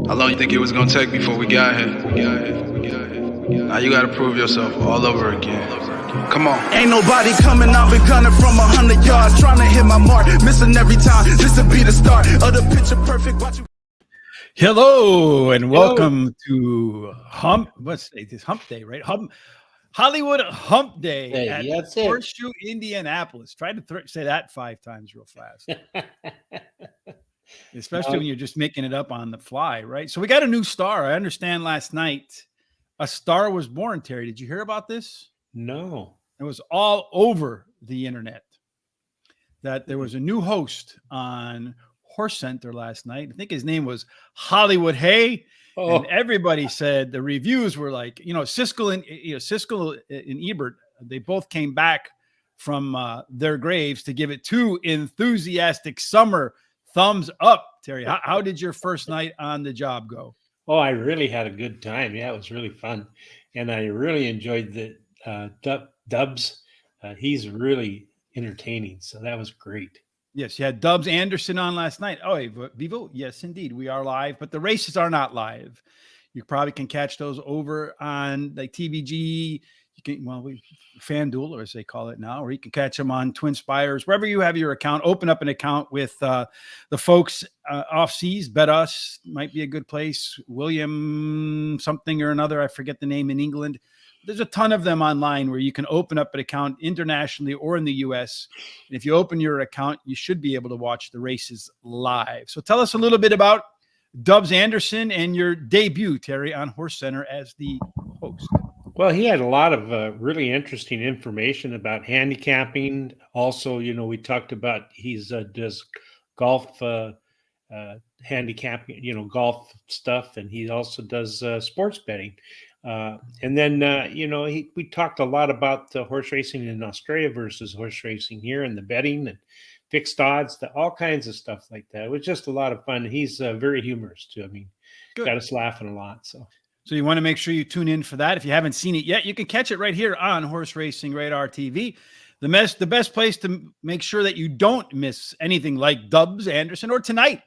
How long you think it was gonna take before we got here? Now you gotta prove yourself all over again. Come on. Ain't nobody coming, I've been gunning from 100 yards, trying to hit my mark, missing every time. This'll be the start of the picture perfect. Watch you. Hello and welcome to Hump Day, right? Hollywood Hump Day Hey, at that's it. Horseshoe Indianapolis. Try to say that 5 times real fast, especially when you're just making it up on the fly, right? So we got a new star. I understand last night a star was born. Terry, did you hear about this? No. It was all over the internet that there was a new host on Horse Center last night. I think his name was Hollywood Hay. Oh, And everybody said the reviews were like, Siskel and Ebert, they both came back from their graves to give it 2 enthusiastic summer thumbs up. Terry, how did your first night on the job go? I really had a good time. Yeah, it was really fun. And I really enjoyed the Dubs. He's really entertaining. So that was great. Yes, you had Dubs Anderson on last night. Oh, Vivo. Yes, indeed. We are live, but the races are not live. You probably can catch those over on like TVG. You can, FanDuel, or as they call it now, or you can catch them on Twin Spires, wherever you have your account. Open up an account with the folks off seas. Bet Us might be a good place. William something or another. I forget the name in England. There's a ton of them online where you can open up an account internationally or in the US. And if you open your account, you should be able to watch the races live. So tell us a little bit about Dubs Anderson and your debut, Terry, on Horse Center as the host. Well, he had a lot of really interesting information about handicapping. Also, we talked about he's does golf handicapping, golf stuff, and he also does sports betting. And then, we talked a lot about the horse racing in Australia versus horse racing here and the betting and fixed odds, all kinds of stuff like that. It was just a lot of fun. He's very humorous too. I mean, got us laughing a lot. So you want to make sure you tune in for that. If you haven't seen it yet, you can catch it right here on Horse Racing Radar TV. The best place to make sure that you don't miss anything like Dubs Anderson or tonight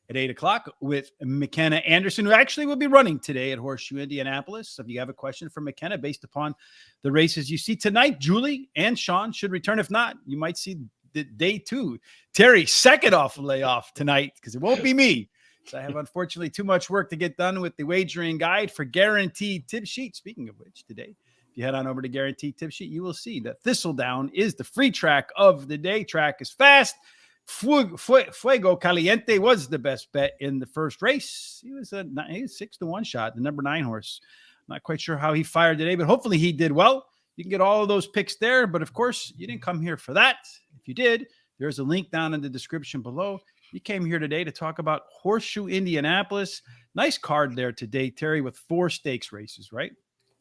at 8 o'clock with McKenna Anderson, who actually will be running today at Horseshoe Indianapolis. So if you have a question for McKenna based upon the races you see tonight, Julie and Sean should return. If not, you might see the day 2. Terry, second off layoff tonight because it won't be me. So I have unfortunately too much work to get done with the wagering guide for Guaranteed Tip Sheet. Speaking of which, today, if you head on over to Guaranteed Tip Sheet, you will see that Thistledown is the free track of the day. Track is fast. Fuego Caliente was the best bet in the first race. He was a 6-1 shot, the number 9 horse. Not quite sure how he fired today, but hopefully he did well. You can get all of those picks there. But of course, you didn't come here for that. If you did, there's a link down in the description below. You came here today to talk about Horseshoe Indianapolis. Nice card there today, Terry, with 4 stakes races, right?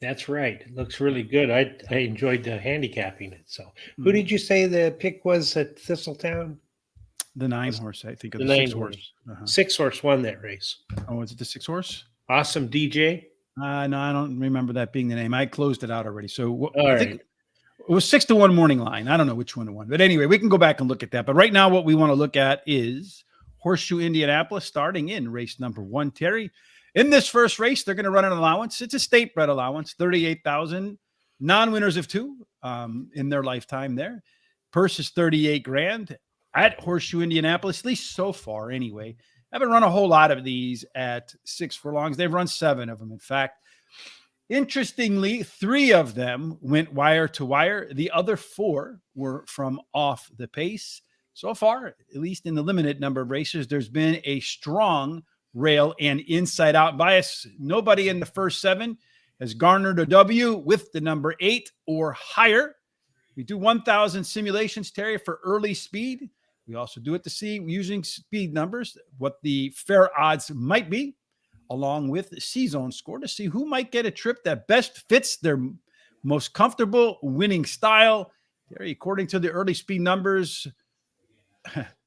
that's right. It looks really good. I enjoyed handicapping it. So who did you say the pick was at Thistletown? The 9 horse, I think. The 6 horse. 6 horse won that race. Oh, is it the 6 horse? Awesome DJ. No, I don't remember that being the name. I closed it out already. So I think it was 6-1 morning line. I don't know which one it won. But anyway, we can go back and look at that. But right now, what we want to look at is Horseshoe Indianapolis starting in race number 1. Terry, in this first race, they're going to run an allowance. It's a state bred allowance, $38,000. Non-winners of 2 in their lifetime there. Purse is $38,000 at Horseshoe Indianapolis, at least so far anyway. Haven't run a whole lot of these at 6 furlongs. They've run 7 of them. In fact, interestingly, 3 of them went wire to wire. The other 4 were from off the pace. So far, at least in the limited number of races, there's been a strong rail and inside out bias. Nobody in the first 7 has garnered a W with the number 8 or higher. We do 1,000 simulations, Terry, for early speed. We also do it to see, using speed numbers, what the fair odds might be, along with the C-zone score to see who might get a trip that best fits their most comfortable winning style. Terry, according to the early speed numbers,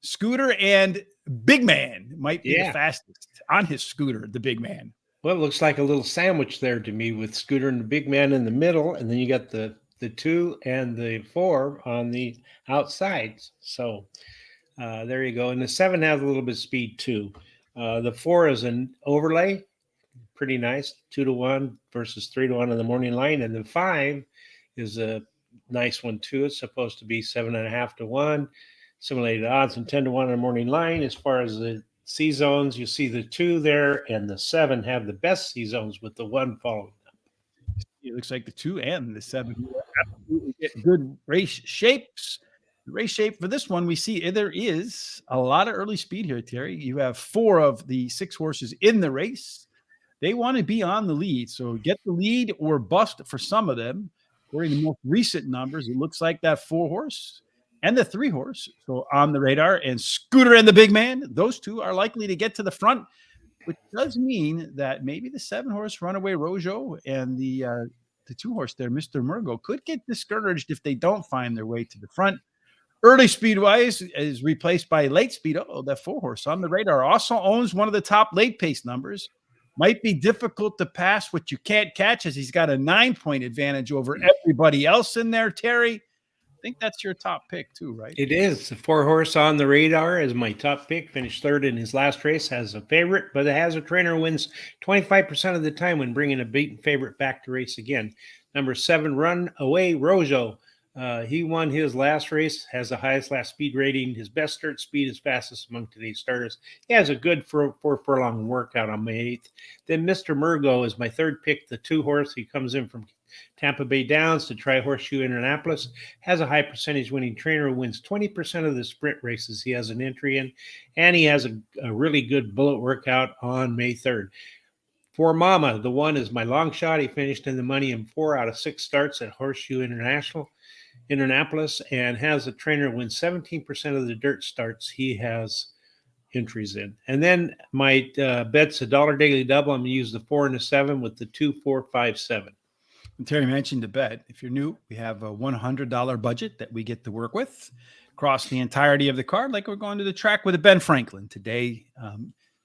Scooter and Big Man might be the fastest on his scooter, the Big Man. Well, it looks like a little sandwich there to me with Scooter and the Big Man in the middle, and then you got the 2 and the 4 on the outsides. So there you go. And the 7 has a little bit of speed too. The 4 is an overlay, pretty nice, 2-1 versus 3-1 on the morning line, and the 5 is a nice one too. It's supposed to be 7.5-1, simulated odds, and 10-1 on the morning line. As far as the C zones, you see the 2 there, and the 7 have the best C zones with the 1 following them. It looks like the 2 and the 7 absolutely get good race shapes. The race shape for this one, we see there is a lot of early speed here, Terry. You have 4 of the 6 horses in the race. They want to be on the lead. So get the lead or bust for some of them. According to the most recent numbers, it looks like that 4 horse and the 3 horse. So on the radar, and Scooter and the Big Man, those 2 are likely to get to the front, which does mean that maybe the 7 horse Runaway Rojo and the 2 horse there, Mr. Murgo, could get discouraged if they don't find their way to the front. Early speed wise is replaced by late speed. Oh, that 4 horse on the radar also owns one of the top late pace numbers. Might be difficult to pass what you can't catch, as he's got a 9-point advantage over everybody else in there, Terry. I think that's your top pick too, right? It is. The 4 horse on the radar is my top pick. Finished 3rd in his last race. Has a favorite, but it has a trainer wins 25% of the time when bringing a beaten favorite back to race again. Number 7, Runaway Rojo. He won his last race, has the highest last speed rating. His best start speed is fastest among today's starters. He has a good 4 furlong workout on May 8th. Then Mr. Murgo is my 3rd pick, the 2 horse. He comes in from Tampa Bay Downs to try Horseshoe Indianapolis. Has a high percentage winning trainer, wins 20% of the sprint races he has an entry in, and he has a really good bullet workout on May 3rd. For Mama, the 1 is my long shot. He finished in the money in 4 out of 6 starts at Horseshoe Indianapolis, and has a trainer win 17% of the dirt starts he has entries in. And then my bet's a $1 daily double. I'm going to use the 4 and the 7 with the 2, 4, 5, 7. And Terry mentioned the bet. If you're new, we have a $100 budget that we get to work with across the entirety of the card, like we're going to the track with a Ben Franklin today,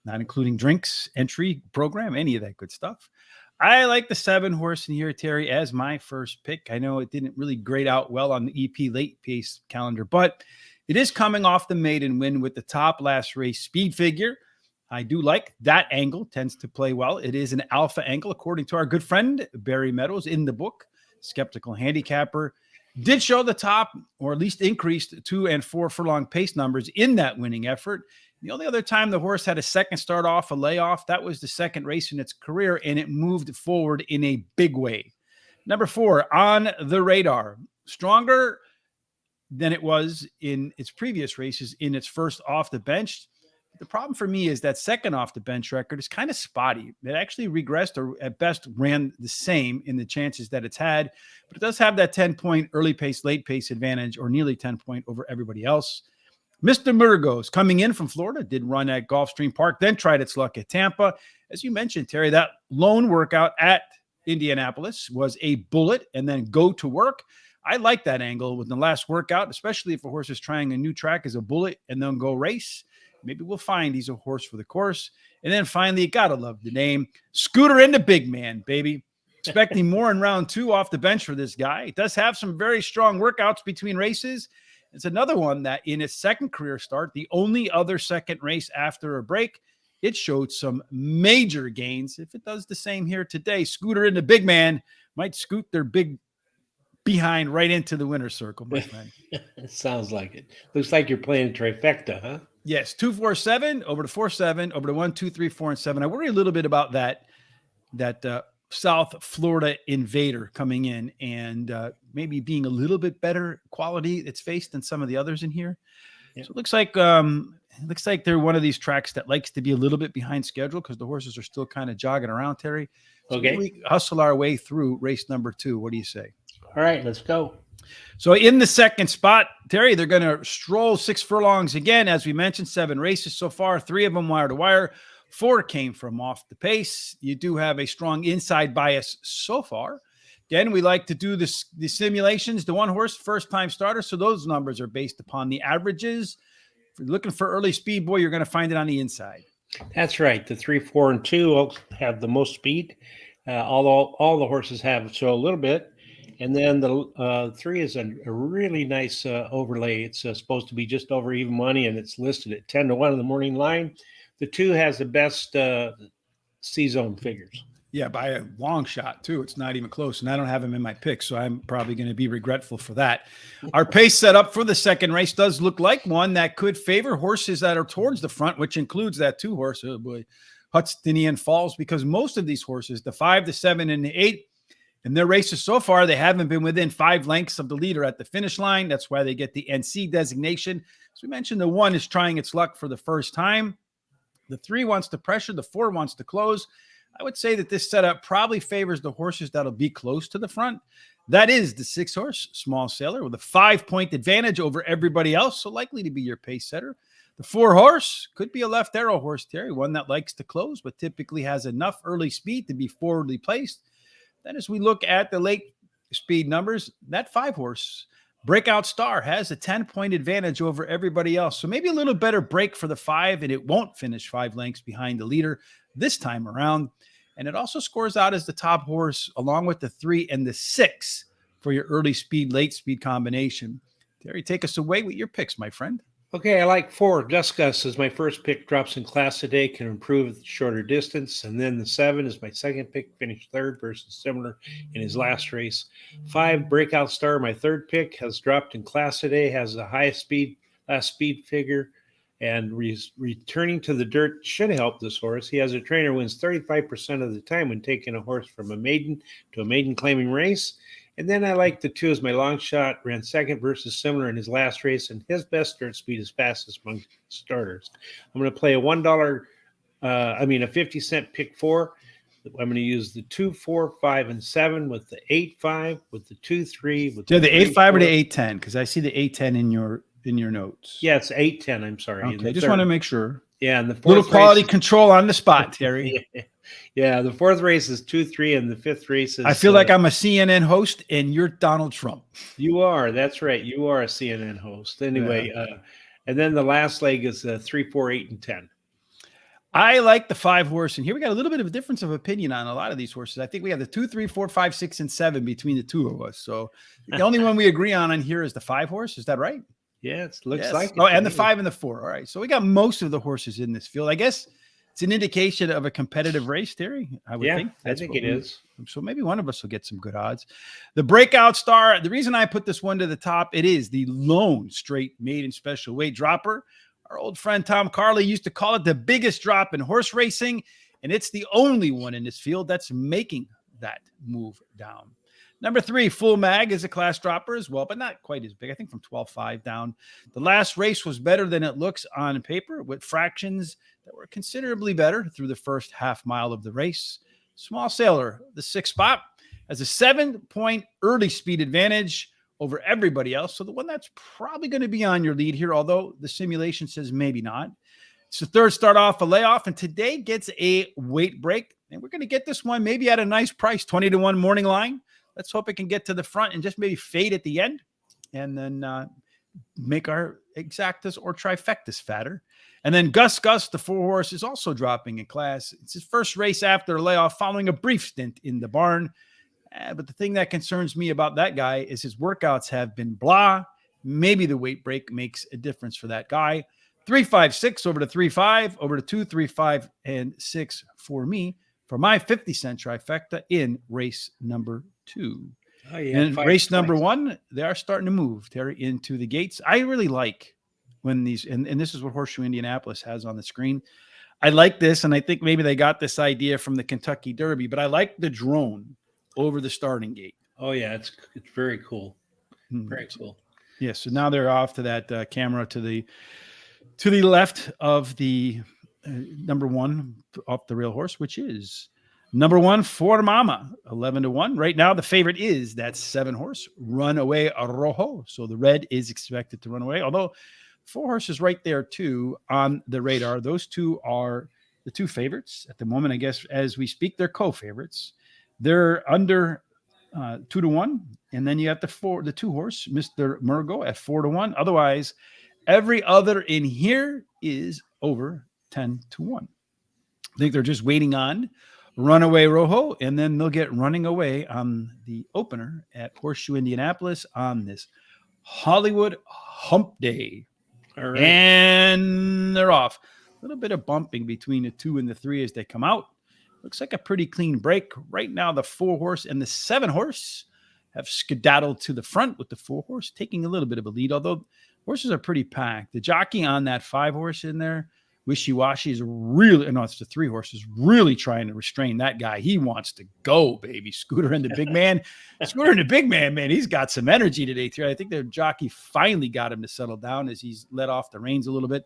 not including drinks, entry program, any of that good stuff. I like the 7 horse in here, Terry, as my first pick. I know it didn't really grade out well on the EP late pace calendar, but it is coming off the maiden win with the top last race speed figure. I do like that angle, tends to play well. It is an alpha angle, according to our good friend Barry Meadows in the book, Skeptical Handicapper. Did show the top, or at least increased 2 and 4 furlong pace numbers in that winning effort. The only other time the horse had a second start off, a layoff, that was the second race in its career, and it moved forward in a big way. Number 4, On the Radar. Stronger than it was in its previous races in its first off the bench. The problem for me is that second off the bench record is kind of spotty. It actually regressed, or at best ran the same in the chances that it's had, but it does have that 10-point early pace, late pace advantage, or nearly 10-point over everybody else. Mr. Murgos, coming in from Florida, did run at Gulfstream Park, then tried its luck at Tampa. As you mentioned, Terry, that lone workout at Indianapolis was a bullet and then go to work. I like that angle with the last workout, especially if a horse is trying a new track as a bullet and then go race. Maybe we'll find he's a horse for the course. And then finally, you got to love the name, Scooter and the Big Man, baby. Expecting more in round 2 off the bench for this guy. It does have some very strong workouts between races. It's another one that in its second career start, the only other second race after a break, it showed some major gains. If it does the same here today, Scooter and the Big Man might scoot their big behind right into the winner's circle, my friend. It sounds like it. Looks like you're playing a trifecta, huh? Yes, 2, 4, 7, over to 4, 7, over to 1, 2, 3, 4, and 7. I worry a little bit about that South Florida invader coming in and maybe being a little bit better quality it's faced than some of the others in here. Yeah. So it looks like they're one of these tracks that likes to be a little bit behind schedule because the horses are still kind of jogging around, Terry. So okay, we hustle our way through race number 2. What do you say? All right, let's go. So in the second spot, Terry, they're going to stroll 6 furlongs again. As we mentioned, 7 races so far, 3 of them wire to wire. 4 came from off the pace. You do have a strong inside bias so far. Again, we like to do the simulations, the 1 horse first time starter. So those numbers are based upon the averages. If you're looking for early speed, boy, you're going to find it on the inside. That's right. The 3, 4, and 2 have the most speed. All the horses have so a little bit. And then the 3 is a really nice overlay. It's supposed to be just over even money, and it's listed at 10-1 in the morning line. the 2 has the best C-zone figures. Yeah, by a long shot, too. It's not even close. And I don't have him in my pick, so I'm probably going to be regretful for that. Our pace setup for the second race does look like one that could favor horses that are towards the front, which includes that 2-horse, oh boy, Hudstonian Falls, because most of these horses, the 5, the 7, and the 8, in their races so far, they haven't been within 5 lengths of the leader at the finish line. That's why they get the NC designation. As we mentioned, the 1 is trying its luck for the first time. The 3 wants to pressure. The 4 wants to close. I would say that this setup probably favors the horses that'll be close to the front. That is the 6-horse, Small Sailor, with a 5-point advantage over everybody else, so likely to be your pace setter. The 4-horse could be a left arrow horse, Terry, one that likes to close, but typically has enough early speed to be forwardly placed. Then as we look at the late speed numbers, that 5-horse, Breakout Star, has a 10-point advantage over everybody else. So maybe a little better break for the 5, and it won't finish 5 lengths behind the leader this time around. And it also scores out as the top horse along with the 3 and the 6 for your early speed, late speed combination. Terry, take us away with your picks, my friend. Okay, I like 4. Gus is my first pick, drops in class today, can improve at the shorter distance. And then the 7 is my second pick, finished 3rd versus similar in his last race. 5, Breakout Star, my 3rd pick, has dropped in class today, has the highest speed, last speed figure, and returning to the dirt should help this horse. He has a trainer wins 35% of the time when taking a horse from a maiden to a maiden claiming race. And then I like the 2 as my long shot, ran 2nd versus similar in his last race, and his best dirt speed is fastest among starters. I'm going to play a a 50-cent pick 4. I'm going to use the 2, 4, 5, and 7 with the 8, 5, with the 2, 3. With the 8, 5 or the 8, 10? Because I see the 8, 10 in your notes. Yeah, it's 8, 10. I'm sorry. Okay, just want to make sure. Yeah, and the 4th little quality race, control on the spot, Terry. Yeah, the 4th race is 2, 3, and the 5th race is. I feel like I'm a CNN host and you're Donald Trump. You are. That's right. You are a CNN host. Anyway, and then the last leg is 3, 4, 8, and 10. I like the 5-horse, and here we got a little bit of a difference of opinion on a lot of these horses. I think we have the 2, 3, 4, 5, 6, and 7 between the 2 of us. So the only one we agree on here is the 5-horse. Is that right? Yeah, it looks like it. Oh, and the 5 and the 4. All right. So we got most of the horses in this field. I guess it's an indication of a competitive race, Terry. I would think. I think it is. So maybe one of us will get some good odds. The Breakout Star, the reason I put this one to the top, it is the lone straight maiden special weight dropper. Our old friend Tom Carley used to call it the biggest drop in horse racing, and it's the only one in this field that's making that move down. Number 3, Full Mag, is a class dropper as well, but not quite as big. I think from 12.5 down. The last race was better than it looks on paper, with fractions that were considerably better through the first half mile of the race. Small Sailor, the 6th spot, has a 7-point early speed advantage over everybody else. So the one that's probably going to be on your lead here, although the simulation says maybe not. It's the 3rd start off a layoff, and today gets a weight break. And we're going to get this one maybe at a nice price, 20-1 morning line. Let's hope it can get to the front and just maybe fade at the end, and then make our exactas or trifectas fatter. And then Gus, the 4-horse, is also dropping in class. It's his first race after a layoff following a brief stint in the barn. But the thing that concerns me about that guy is his workouts have been blah. Maybe the weight break makes a difference for that guy. 3, 5, 6 over to 3, 5, over to 2, 3, 5, and 6 for me for my 50-cent trifecta in race number 2. Oh, yeah, and race number 1, they are starting to move, Terry, into the gates. I really like when these, and this is what Horseshoe Indianapolis has on the screen. I like this, and I think maybe they got this idea from the Kentucky Derby, but I like the drone over the starting gate. Oh, yeah, it's very cool. Very cool. Yeah, so now they're off to that camera to the left of the number 1 off the rail horse, which is number 1, For Mama, 11-1. Right now, the favorite is that 7-horse, Runaway Rojo. So the red is expected to run away, although 4 horses right there, too, on the radar. Those 2 are the 2 favorites at the moment. I guess as we speak, they're co-favorites. They're under 2-1. And then you have the 2-horse, Mr. Murgo, at 4-1. Otherwise, every other in here is over 10-1. I think they're just waiting on Runaway Rojo, and then they'll get running away on the opener at Horseshoe Indianapolis on this Hollywood Hump Day. All right. And they're off. little bit of bumping between the 2 and the 3 as they come out. Looks like a pretty clean break. Right now, the 4 horse and the 7 horse have skedaddled to the front, with the 4 horse taking a little bit of a lead, although horses are pretty packed. The jockey on that 5 horse in there, Wishy-Washy, is really, no, it's the 3 horses, really trying to restrain that guy. He wants to go, baby. Scooter and the big man. Scooter and the big man, he's got some energy today, too. I think the jockey finally got him to settle down as he's let off the reins a little bit.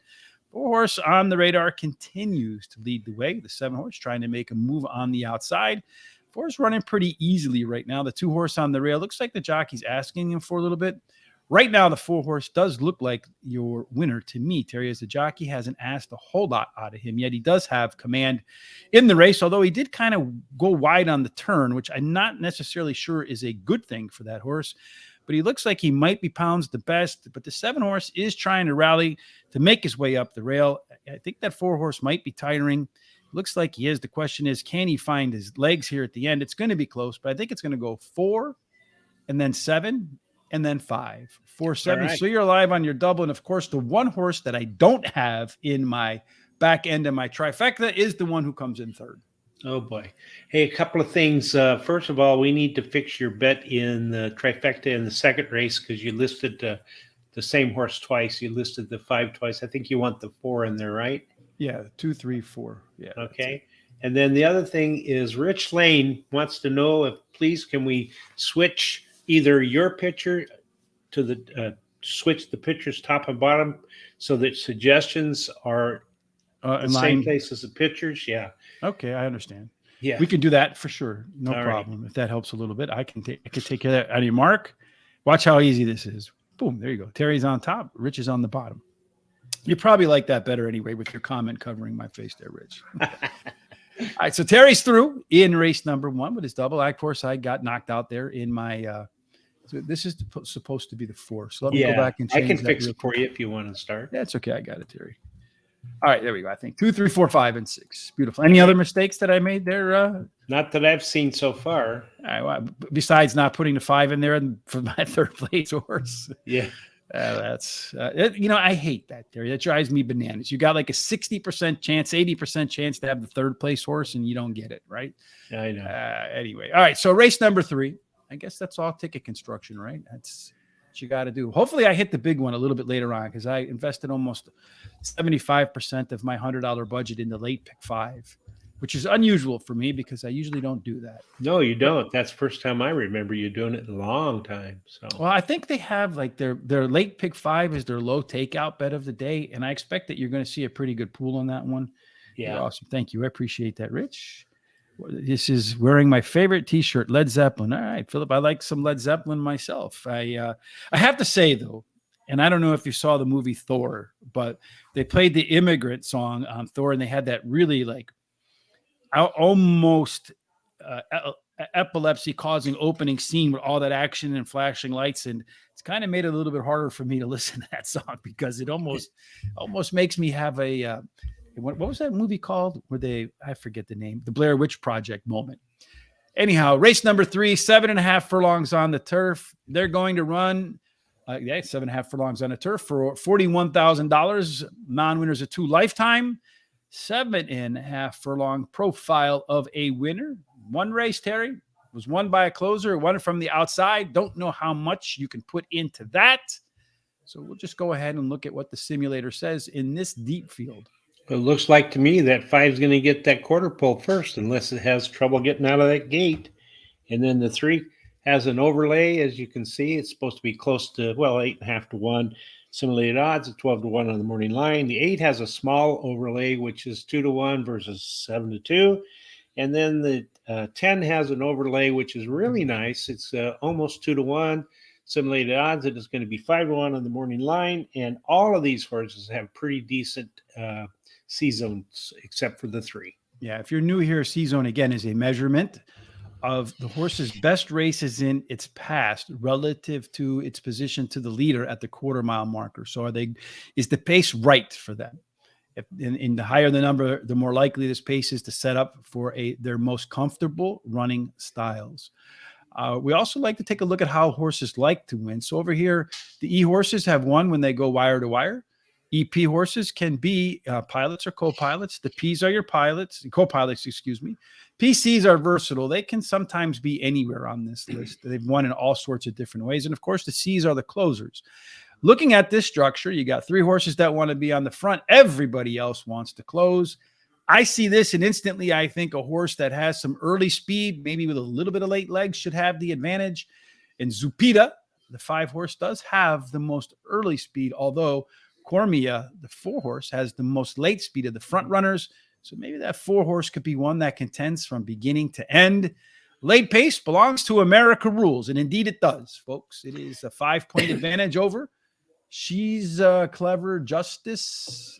4 horse on the radar continues to lead the way. The 7 horse trying to make a move on the outside. 4 is running pretty easily right now. The 2 horse on the rail looks like the jockey's asking him for a little bit. Right now, the 4 horse does look like your winner to me, Terry, as the jockey hasn't asked a whole lot out of him yet. He does have command in the race, although he did kind of go wide on the turn, which I'm not necessarily sure is a good thing for that horse. But he looks like he might be pounds the best. But the 7 horse is trying to rally to make his way up the rail. I think that 4 horse might be tiring. Looks like he is. The question is, can he find his legs here at the end? It's going to be close, but I think it's going to go 4 and then 7 and then 5. 4, 7. Right. So you're alive on your double. And of course, the 1 horse that I don't have in my back end of my trifecta is the one who comes in third. Oh, boy. Hey, a couple of things. First of all, we need to fix your bet in the trifecta in the second race, because you listed the same horse twice. You listed the 5 twice. I think you want the 4 in there, right? Yeah, 2, 3, 4. Yeah. Okay. And then the other thing is Rich Lane wants to know if, please, can we switch either your picture to the switch the pictures top and bottom so that suggestions are the same place as the pictures? Yeah. Okay, I understand. Yeah, we can do that for sure. No problem. Right. If that helps a little bit, I can take care of that. On your mark, watch how easy this is. Boom, there you go. Terry's on top, Rich is on the bottom. You probably like that better anyway with your comment covering my face there, Rich. All right, so Terry's through in race number 1 with his double. Of course, I got knocked out there in my so this is supposed to be the 4. So let me go back and change that. I can fix it for you if you want to start. That's okay. I got it, Terry. All right, there we go. I think 2, 3, 4, 5, and 6. Beautiful. Any other mistakes that I made there? Not that I've seen so far. Besides not putting the 5 in there for my third place horse. Yeah. That's I hate that, Terry. That drives me bananas. You got like a 60% chance, 80% chance to have the third place horse, and you don't get it, right? I know. Anyway, all right. So race number 3. I guess that's all ticket construction, right? That's what you got to do. Hopefully, I hit the big one a little bit later on, because I invested almost 75% of my $100 budget in the late pick 5, which is unusual for me because I usually don't do that. No, you don't. That's the first time I remember you doing it in a long time. So, well, I think they have like their late pick 5 is their low takeout bet of the day, and I expect that you're going to see a pretty good pool on that one. Yeah, you're awesome. Thank you. I appreciate that, Rich. This is wearing my favorite T-shirt, Led Zeppelin. All right, Philip, I like some Led Zeppelin myself. I have to say though, and I don't know if you saw the movie Thor, but they played the Immigrant song on Thor, and they had that really like almost epilepsy-causing opening scene with all that action and flashing lights, and it's kind of made it a little bit harder for me to listen to that song because it almost makes me have a what was that movie called? I forget the name, the Blair Witch Project moment. Anyhow, race number 3, 7.5 furlongs on the turf. They're going to run 7.5 furlongs on the turf for $41,000. Non-winners of 2 lifetime. 7.5 furlong profile of a winner. 1 race, Terry, was won by a closer, won from the outside. Don't know how much you can put into that. So we'll just go ahead and look at what the simulator says in this deep field. It looks like to me that 5 is going to get that quarter pole first, unless it has trouble getting out of that gate. And then the 3 has an overlay. As you can see, it's supposed to be close to, 8.5 to 1. Simulated odds at 12 to 1 on the morning line. The 8 has a small overlay, which is 2 to 1 versus 7 to 2. And then the 10 has an overlay, which is really nice. It's almost 2 to 1. Simulated odds, it is going to be 5 to 1 on the morning line. And all of these horses have pretty decent C-zones, except for the 3. Yeah, if you're new here, C-zone, again, is a measurement of the horse's best races in its past relative to its position to the leader at the quarter mile marker. So is the pace right for them? If in the higher the number, the more likely this pace is to set up for their most comfortable running styles. We also like to take a look at how horses like to win. So over here, the E horses have won when they go wire to wire. EP horses can be pilots or co-pilots. The Ps are your pilots, co-pilots, excuse me. PCs are versatile. They can sometimes be anywhere on this list. They've won in all sorts of different ways. And of course, the Cs are the closers. Looking at this structure, you got 3 horses that want to be on the front. Everybody else wants to close. I see this, and instantly I think a horse that has some early speed, maybe with a little bit of late legs, should have the advantage. And Zupita, the 5 horse, does have the most early speed, although Cormia, the 4 horse, has the most late speed of the front runners. So maybe that 4 horse could be one that contends from beginning to end. Late pace belongs to America Rules, and indeed it does, folks. It is a 5-point advantage over. She's Clever Justice.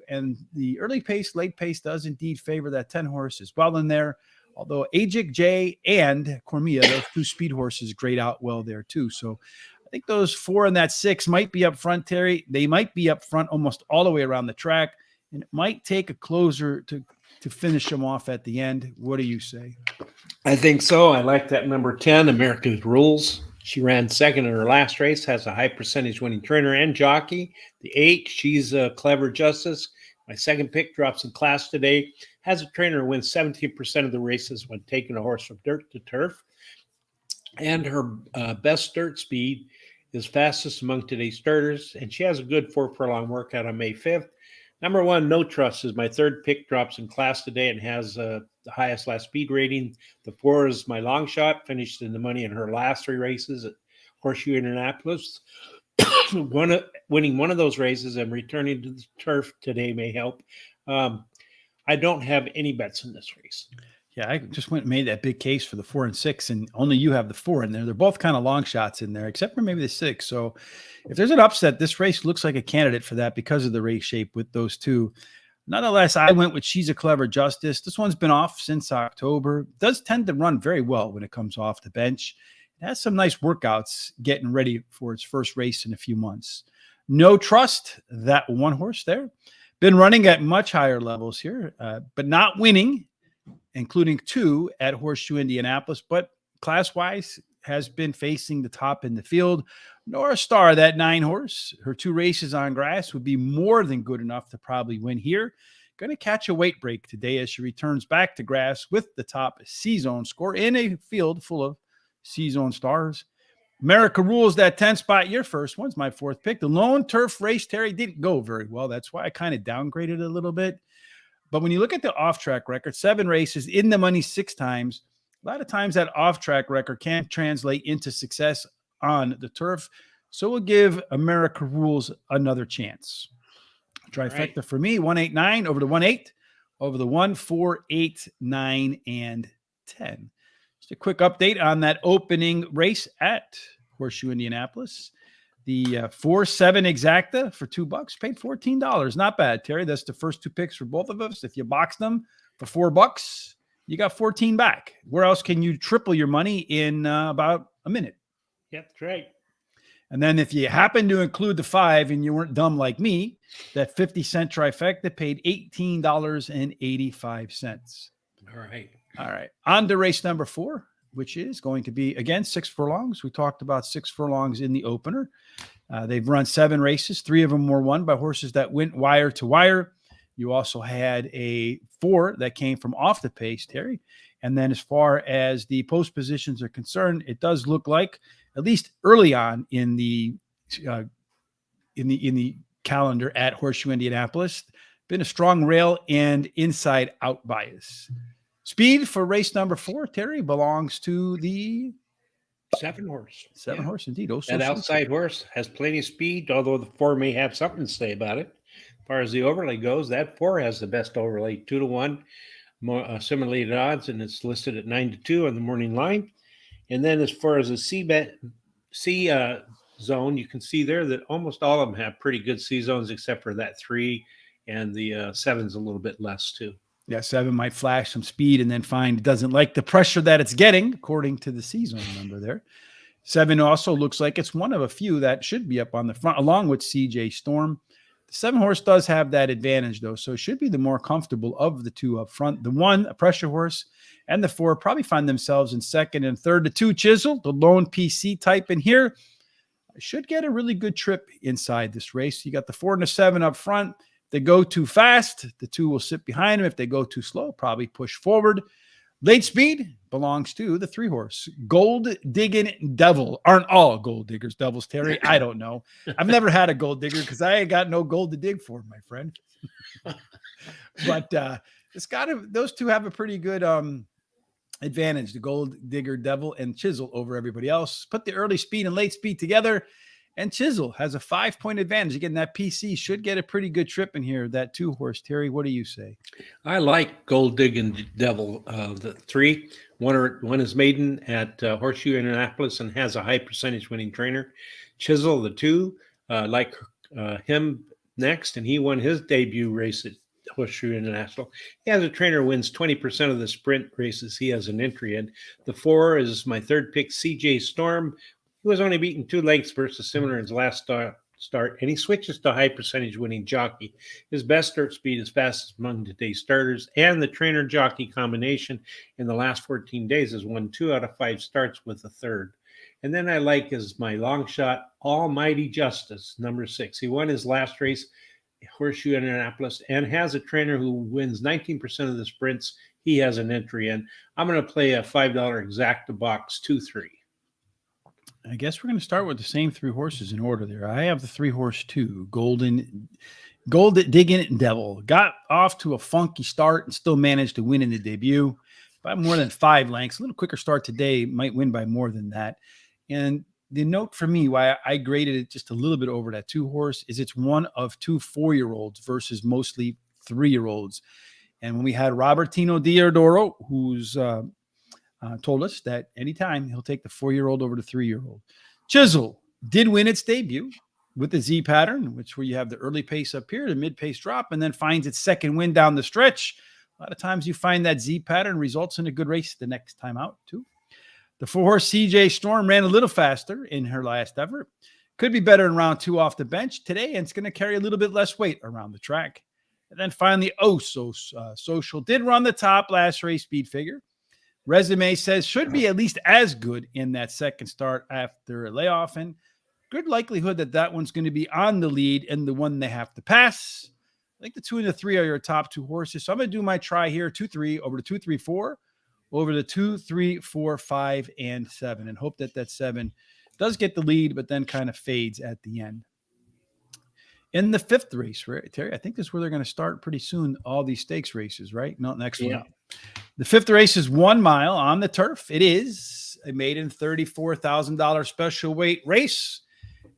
And the early pace, late pace does indeed favor that 10 horse as well in there. Although Ajic J and Cormia, those 2 speed horses, grade out well there too. So I think those 4 and that 6 might be up front, Terry. They might be up front almost all the way around the track. And it might take a closer to finish them off at the end. What do you say? I think so. I like that number 10, America's Rules. She ran second in her last race, has a high percentage winning trainer and jockey. The 8, she's a Clever Justice. My second pick drops in class today. Has a trainer who wins 17% of the races when taking a horse from dirt to turf. And her best dirt speed is fastest among today's starters. And she has a good 4 furlong workout on May 5th. Number 1, No Trust, is my third pick, drops in class today and has the highest last speed rating. The 4 is my long shot, finished in the money in her last 3 races at Horseshoe Indianapolis. Winning one of those races and returning to the turf today may help. I don't have any bets in this race. Yeah, I just went and made that big case for the 4 and 6, and only you have the 4 in there. They're both kind of long shots in there, except for maybe the 6. So if there's an upset, this race looks like a candidate for that because of the race shape with those 2. Nonetheless, I went with She's a Clever Justice. This one's been off since October. Does tend to run very well when it comes off the bench. It has some nice workouts getting ready for its first race in a few months. No Trust, that 1 horse there. Been running at much higher levels here, but not winning, including 2 at Horseshoe Indianapolis, but class-wise has been facing the top in the field. Nora Star, that 9 horse, her 2 races on grass would be more than good enough to probably win here. Going to catch a weight break today as she returns back to grass with the top C-zone score in a field full of C-zone stars. America Rules, that 10 spot. Your first one's my 4th pick. The lone turf race, Terry, didn't go very well. That's why I kind of downgraded a little bit. But when you look at the off-track record, 7 races in the money 6 times. A lot of times that off-track record can't translate into success on the turf. So we'll give America Rules another chance. Trifecta for me, 189 over the 18, over the 1, 4, 8, 9, and 10. Just a quick update on that opening race at Horseshoe Indianapolis. The 4-7 exacta for $2 paid $14. Not bad, Terry. That's the first 2 picks for both of us. If you box them for $4, you got 14 back. Where else can you triple your money in about a minute? Yep, that's right. And then if you happen to include the 5 and you weren't dumb like me, that 50-cent trifecta paid $18.85. All right. On to race number 4, which is going to be, again, 6 furlongs. We talked about 6 furlongs in the opener. They've run 7 races. 3 of them were won by horses that went wire to wire. You also had a 4 that came from off the pace, Terry. And then as far as the post positions are concerned, it does look like, at least early on in the calendar at Horseshoe Indianapolis, been a strong rail and inside out bias. Speed for race number 4, Terry, belongs to the 7 horse. 7 horse, indeed. Oh, so that outside horse has plenty of speed, although the 4 may have something to say about it. As far as the overlay goes, that 4 has the best overlay, 2-1, more simulated odds, and it's listed at 9-2 on the morning line. And then as far as the C zone, you can see there that almost all of them have pretty good C zones, except for that 3, and the 7's a little bit less too. Yeah, 7 might flash some speed and then find it doesn't like the pressure that it's getting, according to the C zone number there. 7 also looks like it's one of a few that should be up on the front, along with CJ Storm. The 7 horse does have that advantage, though, so it should be the more comfortable of the 2 up front. The 1, a pressure horse, and the 4 probably find themselves in second and third. The 2, Chisel, the lone PC type in here. should get a really good trip inside this race. You got the 4 and the 7 up front. If they go too fast, the 2 will sit behind them. If they go too slow, probably push forward. Late speed belongs to the 3-horse. Gold Digging Devil. Aren't all gold diggers devils, Terry? I don't know. I've never had a gold digger because I ain't got no gold to dig for, my friend. But it's got to, those two have a pretty good advantage, the Gold Digger Devil and Chisel over everybody else. Put the early speed and late speed together, and Chisel has a 5-point advantage. Again, that PC should get a pretty good trip in here. That 2-horse, Terry, what do you say? I like Gold Digging Devil. The 3, one is maiden at Horseshoe Indianapolis and has a high percentage winning trainer. Chisel, the 2, like him next, and he won his debut race at Horseshoe International. He has a trainer who wins 20% of the sprint races he has an entry in. The 4 is my third pick, CJ Storm. He was only beaten 2 lengths versus similar in his last start, and he switches to high percentage winning jockey. His best start speed is fastest among today's starters, and the trainer jockey combination in the last 14 days has won 2 out of 5 starts with a third. And then I like as my long shot, Almighty Justice, number 6. He won his last race, Horseshoe Indianapolis, and has a trainer who wins 19% of the sprints he has an entry in. I'm going to play a $5 exacta box 2-3. I guess we're going to start with the same 3 horses in order there. I have the 3-horse 2, Gold Digging Devil. Got off to a funky start and still managed to win in the debut by more than 5 lengths. A little quicker start today, might win by more than that. And the note for me why I graded it just a little bit over that 2-horse is it's one of 2 4-year-olds versus mostly 3-year-olds. And when we had Robertino Diodoro, who's told us that anytime he'll take the 4-year-old over the 3-year-old. Chisel did win its debut with the Z pattern, which where you have the early pace up here, the mid pace drop, and then finds its second win down the stretch. A lot of times you find that Z pattern results in a good race the next time out too. The 4-horse CJ Storm ran a little faster in her last effort. Could be better in round 2 off the bench today, and it's going to carry a little bit less weight around the track. And then finally, Social did run the top last race speed figure. Resume says should be at least as good in that second start after a layoff, and good likelihood that that one's going to be on the lead and the one they have to pass. I think the 2 and the 3 are your top 2 horses. So I'm going to do my try here, 2-3 over the 2-3-4, over the 2-3-4-5 and 7, and hope that that 7 does get the lead, but then kind of fades at the end. In the 5th race, right, Terry, I think this is where they're going to start pretty soon, all these stakes races, right? Not next one. The 5th race is 1 mile on the turf. It is a maiden $34,000 special weight race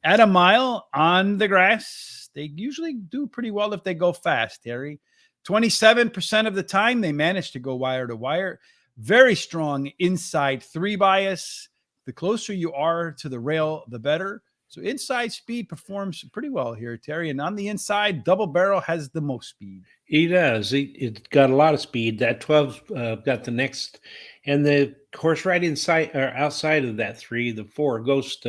at a mile on the grass. They usually do pretty well if they go fast, Terry. 27% of the time they manage to go wire to wire. Very strong inside 3 bias. The closer you are to the rail, the better. So inside speed performs pretty well here, Terry. And on the inside, Double Barrel has the most speed. He does. It got a lot of speed. That 12 got the next. And the horse right inside or outside of that 3, the 4, Ghost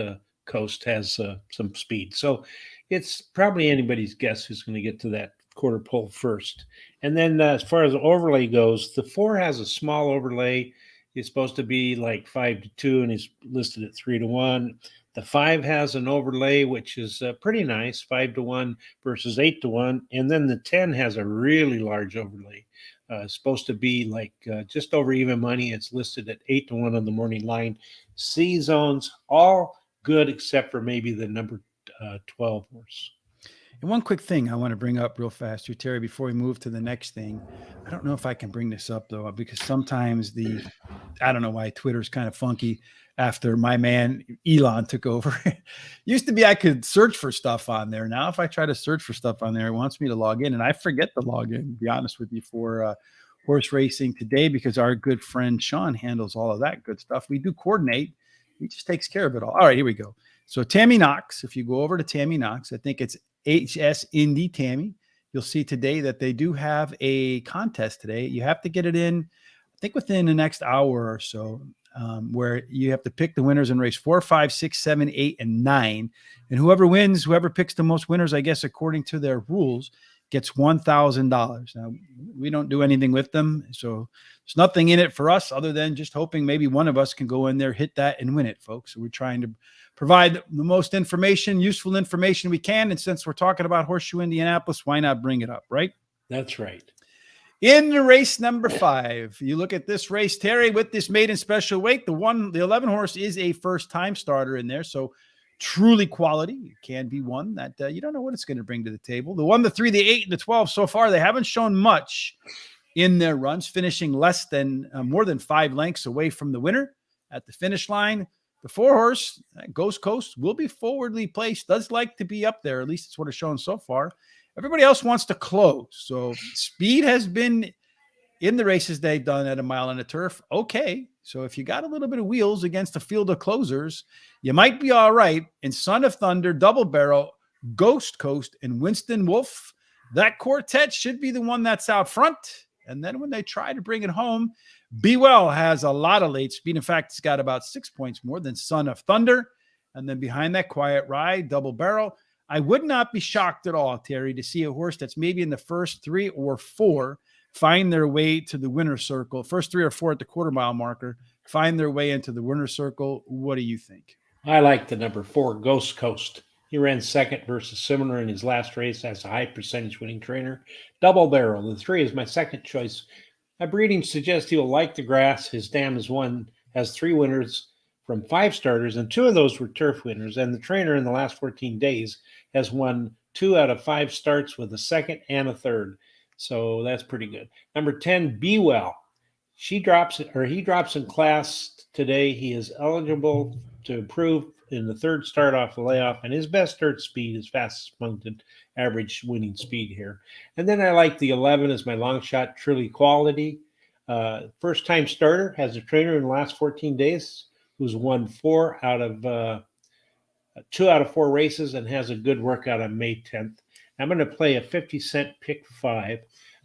Coast has some speed. So it's probably anybody's guess who's going to get to that quarter pole first. And then as far as the overlay goes, the 4 has a small overlay. It's supposed to be like 5-2, and he's listed at 3-1. The 5 has an overlay, which is pretty nice, 5-1 versus 8-1. And then the 10 has a really large overlay. It's supposed to be like just over even money. It's listed at 8-1 on the morning line. C zones, all good except for maybe the number 12 horse. And one quick thing I want to bring up real fast here, Terry, before we move to the next thing. I don't know if I can bring this up, though, because sometimes I don't know why Twitter's kind of funky after my man Elon took over. Used to be I could search for stuff on there. Now, if I try to search for stuff on there, it wants me to log in, and I forget to log in, to be honest with you, for horse racing today, because our good friend Sean handles all of that good stuff. We do coordinate. He just takes care of it all. All right, here we go. So Tammy Knox, if you go over to Tammy Knox, I think it's HS Indy Tammy, you'll see today that they do have a contest today. You have to get it in, I think, within the next hour or so, where you have to pick the winners in race 4, 5, 6, 7, 8, and 9. And whoever wins, whoever picks the most winners, I guess, according to their rules, gets $1,000. Now, we don't do anything with them, so there's nothing in it for us other than just hoping maybe one of us can go in there, hit that, and win it, folks. So we're trying to provide the most information, useful information we can. And since we're talking about Horseshoe Indianapolis, why not bring it up, right? That's right. In race number 5, you look at this race, Terry, with this maiden special weight. The 11 horse is a first-time starter in there, so truly quality. It can be one that you don't know what it's going to bring to the table. The 1, the 3, the 8, and the 12 so far, they haven't shown much in their runs, finishing more than 5 lengths away from the winner at the finish line. The 4 horse, Ghost Coast, will be forwardly placed, does like to be up there. At least it's what it's shown so far. Everybody else wants to close. So speed has been in the races they've done at a mile on the turf. Okay. So if you got a little bit of wheels against a field of closers, you might be all right. And Son of Thunder, Double Barrel, Ghost Coast, and Winston Wolf, that quartet should be the one that's out front. And then when they try to bring it home, Be Well has a lot of late speed. In fact, it's got about 6 points more than Son of Thunder. And then behind that, Quiet Ride, Double Barrel. I would not be shocked at all, Terry, to see a horse that's maybe in the first 3 or 4 find their way to the winner's circle. First 3 or 4 at the quarter mile marker, find their way into the winner's circle. What do you think? I like the number 4, Ghost Coast. He ran second versus Similar in his last race as a high percentage winning trainer. Double Barrel, the 3 is my second choice. My breeding suggests he will like the grass. His dam has 3 winners from 5 starters, and 2 of those were turf winners. And the trainer in the last 14 days has won 2 out of 5 starts with a second and a third. So that's pretty good. Number 10, Be Well. He drops in class today. He is eligible to improve in the third start off the layoff, and his best start speed is fastest among the average winning speed here. And then I like the 11 as my long shot, Truly Quality. First time starter, has a trainer in the last 14 days who's won 2 out of 4 races and has a good workout on May 10th. I'm going to play a 50-cent pick 5.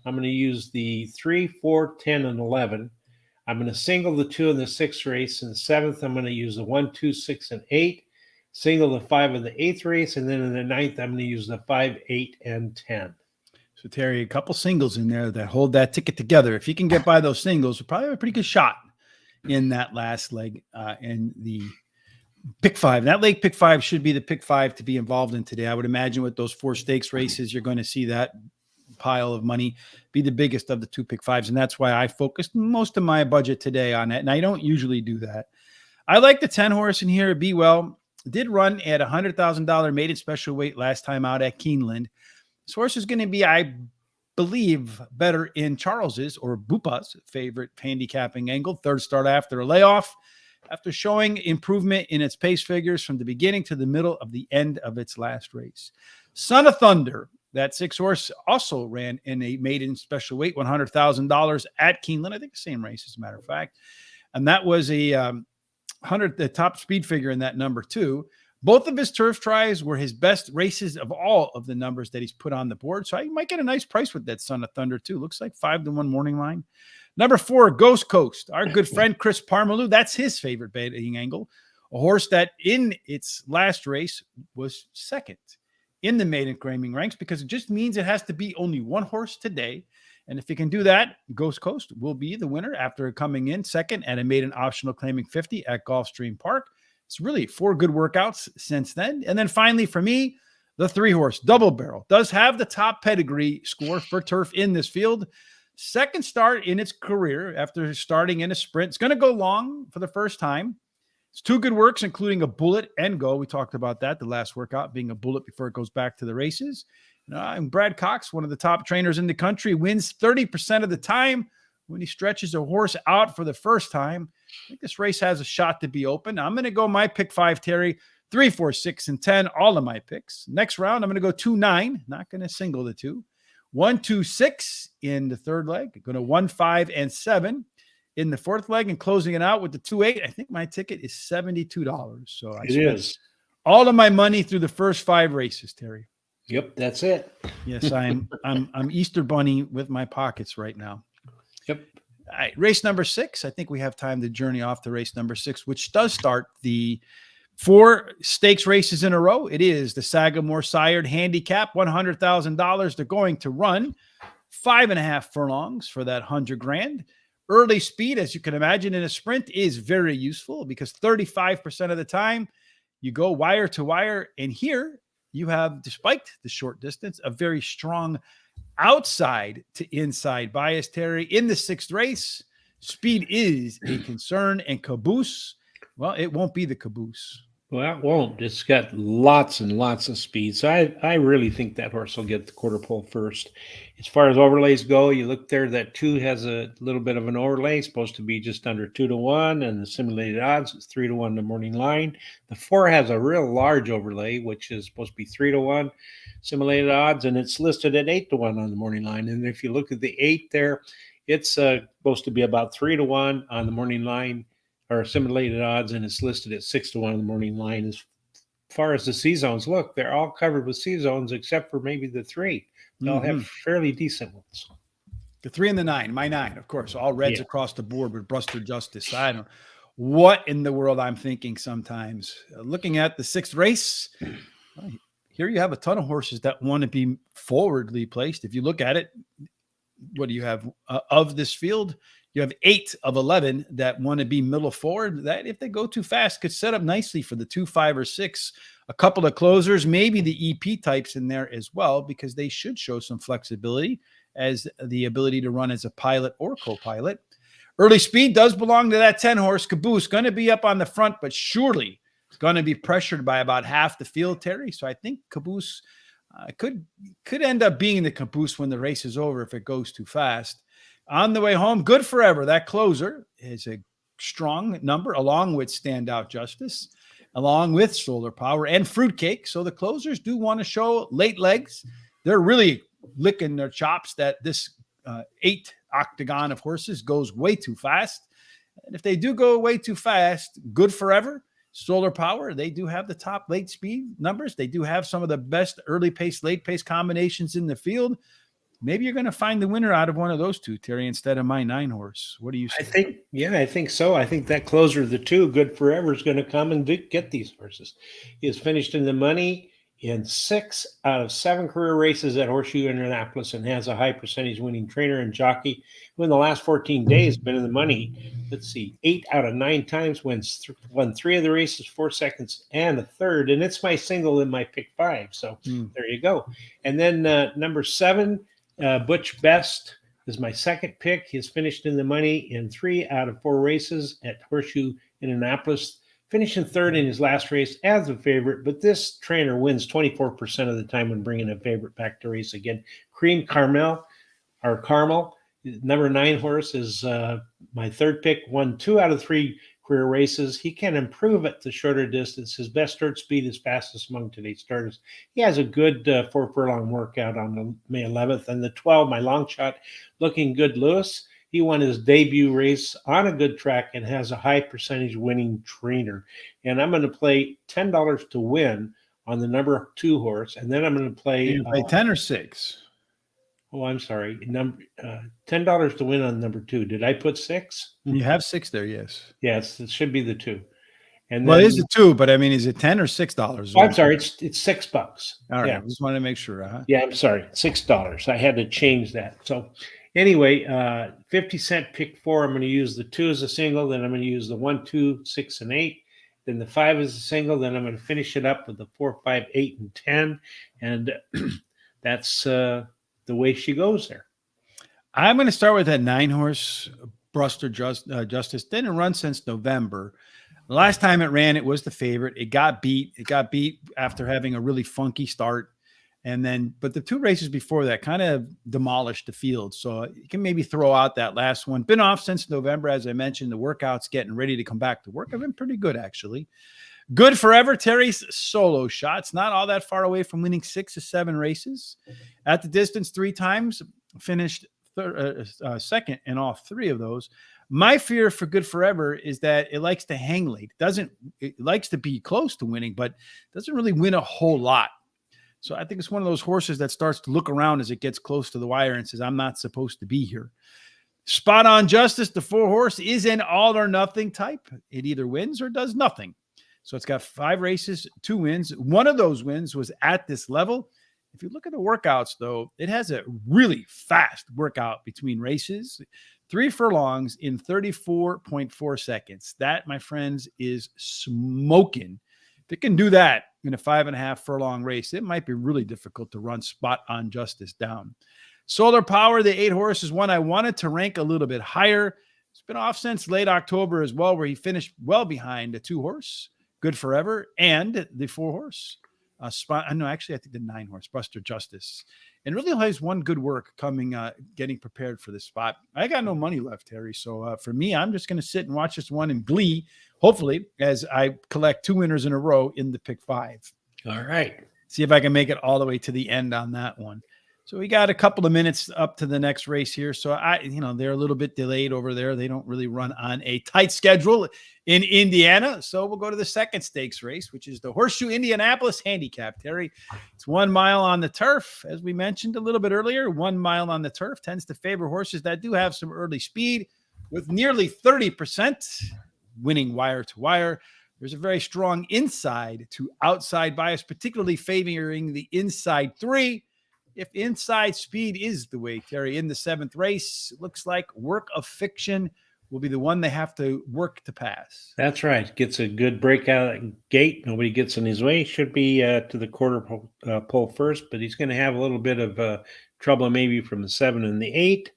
I'm going to use the 3, 4, 10, and 11. I'm going to single the 2 in the 6th race. In the 7th, I'm going to use the 1, 2, 6, and 8. Single the 5 in the 8th race. And then in the 9th, I'm going to use the 5, 8, and 10. So, Terry, a couple singles in there that hold that ticket together. If you can get by those singles, we'll probably have a pretty good shot in that last leg in the pick 5. That leg pick 5 should be the pick 5 to be involved in today. I would imagine with those 4 stakes races, you're going to see that pile of money be the biggest of the 2 pick 5s. And that's why I focused most of my budget today on it. And I don't usually do that. I like the 10 horse in here. Be Well did run at $100,000 maiden special weight last time out at Keeneland. This horse is going to be, I believe, better in Charles's or Bupa's favorite handicapping angle. Third start after a layoff, after showing improvement in its pace figures from the beginning to the middle of the end of its last race. Son of Thunder, that 6 horse, also ran in a maiden special weight, $100,000 at Keeneland. I think the same race, as a matter of fact. And that was the top speed figure in that number 2. Both of his turf tries were his best races of all of the numbers that he's put on the board. So I might get a nice price with that Son of Thunder too. Looks like 5-1 morning line. Number 4, Ghost Coast. Our good friend Chris Parmalu, that's his favorite betting angle. A horse that in its last race was second in the maiden claiming ranks, because it just means it has to be only 1 horse today. And if you can do that, Ghost Coast will be the winner after coming in second at a maiden optional claiming 50 at Gulfstream Park. It's really 4 good workouts since then. And then finally for me, the 3 horse Double Barrel does have the top pedigree score for turf in this field. Second start in its career after starting in a sprint. It's going to go long for the first time. It's 2 good works, including a bullet and go. We talked about that, the last workout being a bullet before it goes back to the races. And Brad Cox, one of the top trainers in the country, wins 30% of the time when he stretches a horse out for the first time. I think this race has a shot to be open. I'm going to go my pick 5, Terry, 3, 4, 6, and 10, all of my picks. Next round, I'm going to go 2, 9, not going to single the 2. 1, 2, 6 in the third leg. Going to 1, 5, and 7 in the fourth leg, and closing it out with the 2, 8. I think my ticket is $72. So I spent all of my money through the first 5 races, Terry. Yep, that's it. Yes, I'm Easter Bunny with my pockets right now. Yep. All right, race number 6. I think we have time to journey off to race number 6, which does start the 4 stakes races in a row. It is the Sagamore Sired Handicap, $100,000. They're going to run 5.5 furlongs for that $100,000. Early speed, as you can imagine in a sprint, is very useful because 35% of the time You go wire to wire. And here you have, despite the short distance, a very strong outside to inside bias, Terry. In the 6th race, speed is a concern, and Caboose, well, it won't be the Caboose. Well, it won't. It's got lots and lots of speed. So I really think that horse will get the quarter pole first. As far as overlays go, you look there, that 2 has a little bit of an overlay, supposed to be just under 2-1, and the simulated odds is 3-1 the morning line. The 4 has a real large overlay, which is supposed to be 3-1 simulated odds, and it's listed at 8-1 on the morning line. And if you look at the 8 there, it's supposed to be about 3-1 on the morning line, or simulated odds, and it's listed at 6-1 on the morning line. As far as the C zones, look, they're all covered with C zones except for maybe the 3. They'll have fairly decent ones. The 3 and the 9, my 9, of course, all reds across the board with Buster Justice. I don't know what in the world I'm thinking sometimes. Looking at the 6th race, here you have a ton of horses that want to be forwardly placed. If you look at it, what do you have of this field? You have 8 of 11 that want to be middle forward. That, if they go too fast, could set up nicely for the 2, 5, or 6. A couple of closers, maybe the EP types in there as well, because they should show some flexibility as the ability to run as a pilot or co-pilot. Early speed does belong to that 10 horse Caboose. Going to be up on the front, but surely going to be pressured by about half the field, Terry. So I think Caboose could end up being the Caboose when the race is over if it goes too fast. On the way home, Good Forever, that closer, is a strong number, along with Standout Justice, along with Solar Power and Fruitcake. So the closers do want to show late legs. They're really licking their chops that this 8 octagon of horses goes way too fast. And if they do go way too fast, Good Forever, Solar Power, they do have the top late speed numbers. They do have some of the best early pace, late pace combinations in the field. Maybe you're going to find the winner out of one of those 2, Terry, instead of my 9 horse. What do you say? I think so. I think that closer of the 2, Good Forever, is going to come and get these horses. He has finished in the money in 6 out of 7 career races at Horseshoe Indianapolis and has a high percentage winning trainer and jockey who in the last 14 days been in the money. Let's see, 8 out of 9 times, won 3 of the races, 4 seconds, and a third. And it's my single in my pick 5. So there you go. And then number 7, Butch Best is my second pick. He's finished in the money in 3 out of 4 races at Horseshoe Indianapolis, finishing 3rd in his last race as a favorite. But this trainer wins 24% of the time when bringing a favorite back to race again. Cream Carmel, number 9 horse, is my 3rd pick. Won 2 out of 3 career races. He can improve at the shorter distance. His best start speed is fastest among today's starters. He has a good 4 furlong workout on May 11th. And the 12, my long shot, Looking Good Lewis. He won his debut race on a good track and has a high percentage winning trainer. And I'm going to play $10 to win on the number 2 horse. And then I'm going to play 10 or 6. Oh, I'm sorry. $10 to win on number 2. Did I put 6? You have 6 there, yes. Yes, it should be the 2. And well, then, it is the 2, but I mean, is it $10 or $6? Oh, I'm sorry. It's $6. All right. Yeah. I just wanted to make sure. Yeah, I'm sorry. $6. I had to change that. So anyway, 50-cent pick 4. I'm going to use the 2 as a single. Then I'm going to use the 1, 2, 6, and 8. Then the 5 as a single. Then I'm going to finish it up with the 4, 5, 8, and 10. And that's the way she goes there. I'm going to start with that 9 horse Buster Justice. Didn't run since November. The last time it ran, it was the favorite. It got beat. It got beat after having a really funky start. And then, but the 2 races before that kind of demolished the field. So you can maybe throw out that last one. Been off since November. As I mentioned, the workouts getting ready to come back to work have been pretty good, actually. Good Forever, Terry's solo shots, not all that far away from winning 6 of 7 races. At the distance 3 times, finished second in all 3 of those. My fear for Good Forever is that it likes to hang late. It likes to be close to winning, but doesn't really win a whole lot. So I think it's one of those horses that starts to look around as it gets close to the wire and says, I'm not supposed to be here. Spot On Justice, the 4 horse, is an all or nothing type. It either wins or does nothing. So it's got 5 races, 2 wins. One of those wins was at this level. If you look at the workouts, though, it has a really fast workout between races. 3 furlongs in 34.4 seconds. That, my friends, is smoking. If it can do that in a 5.5 furlong race, it might be really difficult to run Spot on Justice down. Solar Power, the 8 horse, is one I wanted to rank a little bit higher. It's been off since late October as well, where he finished well behind the 2 horse, Good Forever, and the 4 horse. Spot. No, actually, I think the 9 horse, Buster Justice. And really has one good work coming, getting prepared for this spot. I got no money left, Terry. So for me, I'm just going to sit and watch this one in glee, hopefully, as I collect 2 winners in a row in the pick 5. All right. See if I can make it all the way to the end on that one. So we got a couple of minutes up to the next race here. So they're a little bit delayed over there. They don't really run on a tight schedule in Indiana. So we'll go to the second stakes race, which is the Horseshoe Indianapolis Handicap, Terry. It's 1 mile on the turf. As we mentioned a little bit earlier, 1 mile on the turf tends to favor horses that do have some early speed, with nearly 30% winning wire to wire. There's a very strong inside to outside bias, particularly favoring the inside 3. If inside speed is the way, Terry, in the 7th race, it looks like Work of Fiction will be the one they have to work to pass. That's right. Gets a good breakout gate. Nobody gets in his way. Should be to the quarter pole first, but he's going to have a little bit of trouble maybe from the 7 and the 8.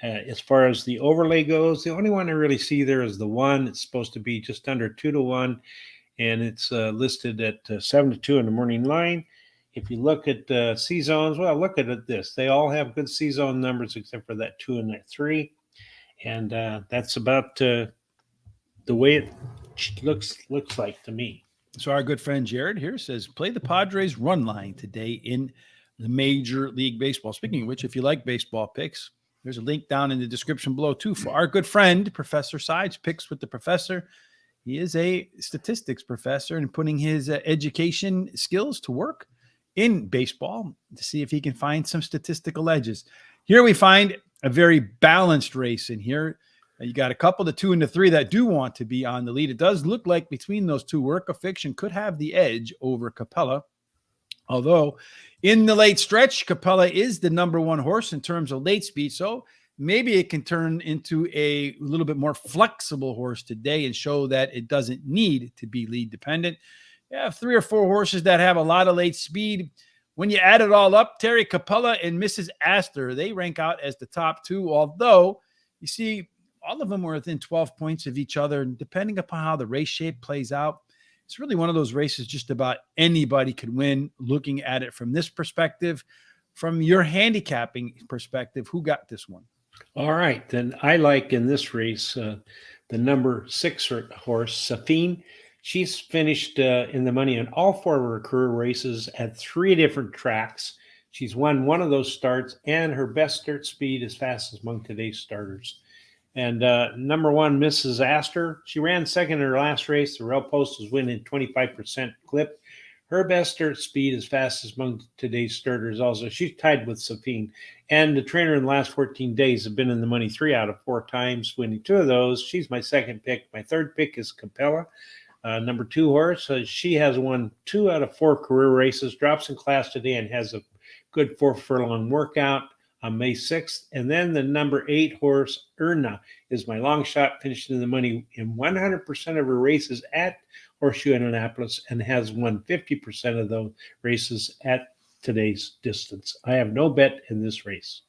As far as the overlay goes, the only one I really see there is the 1. It's supposed to be just under 2-1, and it's listed at 7-2 in the morning line. If you look at C zones, well, look at this. They all have good C zone numbers except for that 2 and that 3. And that's about the way it looks like to me. So our good friend Jared here says, play the Padres run line today in the Major League Baseball. Speaking of which, if you like baseball picks, there's a link down in the description below too for our good friend, Professor Sides, Picks with the Professor. He is a statistics professor and putting his education skills to work in baseball to see if he can find some statistical edges. Here we find a very balanced race in here. You got a couple, the 2 and the 3, that do want to be on the lead. It does look like between those 2, Work of Fiction could have the edge over Capella. Although in the late stretch, Capella is the number 1 horse in terms of late speed. So maybe it can turn into a little bit more flexible horse today and show that it doesn't need to be lead dependent. You have 3 or 4 horses that have a lot of late speed. When you add it all up, Terry, Capella and Mrs. Astor, they rank out as the top 2, although you see all of them are within 12 points of each other. And depending upon how the race shape plays out, it's really one of those races just about anybody could win. Looking at it from this perspective, from your handicapping perspective, who got this one? All right. Then I like in this race the number 6 horse, Safine. She's finished in the money on all 4 of her career races at 3 different tracks. She's won one of those starts, and her best start speed is fastest among today's starters. And number 1, Mrs. Astor, she ran second in her last race. The rail post was winning 25% clip. Her best start speed is fastest among today's starters also. She's tied with Safine. And the trainer in the last 14 days have been in the money 3 out of 4 times, winning 2 of those. She's my second pick. My third pick is Capella. Number 2 horse. She has won 2 out of 4 career races, drops in class today, and has a good 4 furlong workout on May 6th. And then the number 8 horse, Erna, is my long shot, finishing in the money in 100% of her races at Horseshoe Indianapolis and has won 50% of those races at today's distance. I have no bet in this race.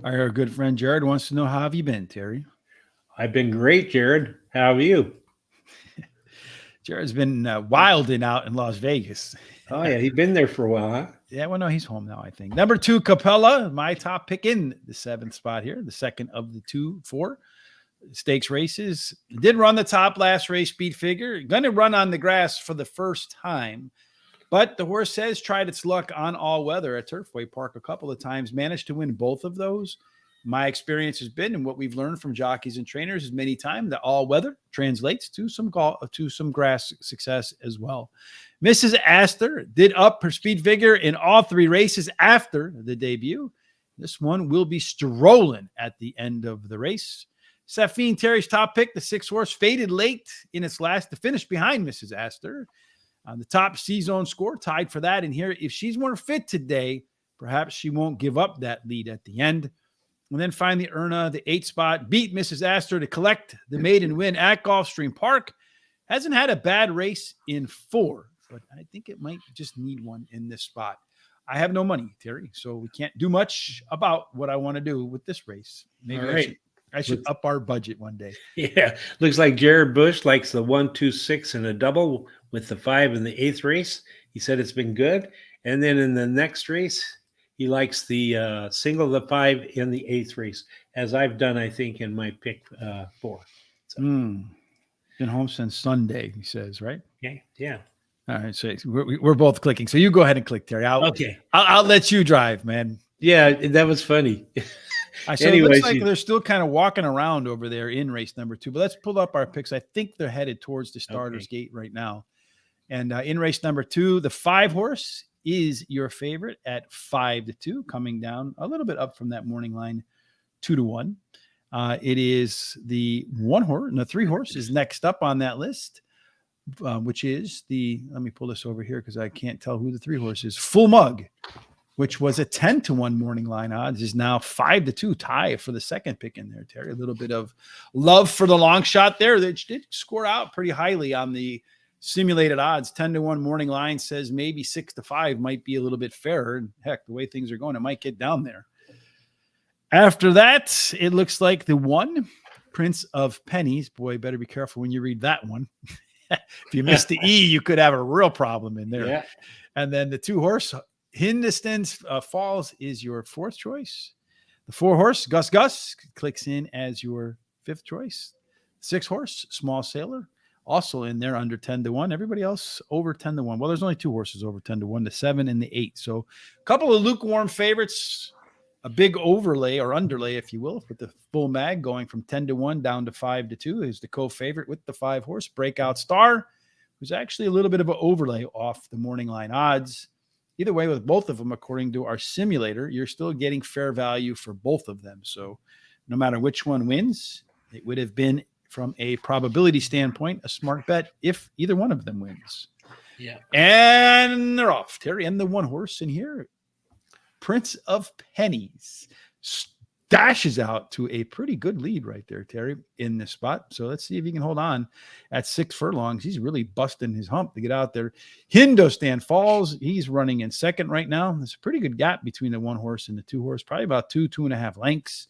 Our good friend Jared wants to know, how have you been, Terry? I've been great, Jared. How are you? Jared's been wilding out in Las Vegas. Oh, yeah. He's been there for a while, huh? Yeah, well, no, he's home now, I think. Number 2, Capella, my top pick in the 7th spot here, the second of the 4 stakes races. Did run the top last race speed figure. Going to run on the grass for the first time. But the horse has tried its luck on all weather at Turfway Park a couple of times, managed to win both of those. My experience has been, and what we've learned from jockeys and trainers is many times that all weather translates to some grass success as well. Mrs. Astor did up her speed figure in all 3 races after the debut. This one will be strolling at the end of the race. Safine, Terry's top pick, the 6 horse, faded late in its last to finish behind Mrs. Astor. On the top C-zone score, tied for that. And here, if she's more fit today, perhaps she won't give up that lead at the end. And then finally, Erna, the 8 spot, beat Mrs. Astor to collect the maiden win at Gulfstream Park. Hasn't had a bad race in 4 but I think it might just need one in this spot. I have no money, Terry, so we can't do much about what I want to do with this race. Maybe All right. I should up our budget one day. Yeah, looks like Jared Bush likes the 1, 2, 6 and a double with the 5 in the 8th race. He said it's been good. And then in the next race, he likes the single, the 5 in the 8th race, as I've done, I think, in my pick 4. So. Been home since Sunday, he saes, right? Okay. Yeah. All right, so we're both clicking. So you go ahead and click, Terry. I'll let you drive, man. Yeah, that was funny. So it looks like they're still kind of walking around over there in race number 2. But let's pull up our picks. I think they're headed towards the starter's gate right now. And in race number 2, the 5 horse is your favorite at 5-2, coming down a little bit up from that morning line, 2-1. It is the 1 horse, and the 3 horse is next up on that list, which is let me pull this over here because I can't tell who the 3 horse is. Full Mug, which was a 10-1 morning line odds, is now 5-2 tie for the second pick in there, Terry. A little bit of love for the long shot there. They did score out pretty highly on the simulated odds. 10-1 morning line says maybe 6-5 might be a little bit fairer. And heck, the way things are going, it might get down there. After that, it looks like the 1, Prince of Pennies. Boy, better be careful when you read that one. If you miss the E, you could have a real problem in there. Yeah. And then the 2 horse, Hindustan Falls, is your 4th choice. The 4 horse, Gus Gus, clicks in as your 5th choice. 6 horse, Small Sailor, also in there under 10-1. Everybody else over 10-1. Well, there's only 2 horses over 10-1, the 7 and the 8. So a couple of lukewarm favorites, a big overlay or underlay, if you will, with the full mag going from 10-1 down to 5-2 is the co-favorite with the 5 horse, Breakout Star, who's actually a little bit of an overlay off the morning line odds. Either way, with both of them, according to our simulator, you're still getting fair value for both of them. So no matter which one wins, it would have been, from a probability standpoint, a smart bet if either one of them wins. Yeah. And they're off, Terry. And the 1 horse in here, Prince of Pennies, dashes out to a pretty good lead right there, Terry, in this spot. So let's see if he can hold on at 6 furlongs. He's really busting his hump to get out there. Hindustan Falls, he's running in second right now. There's a pretty good gap between the 1 horse and the 2 horse, probably about 2.5 lengths.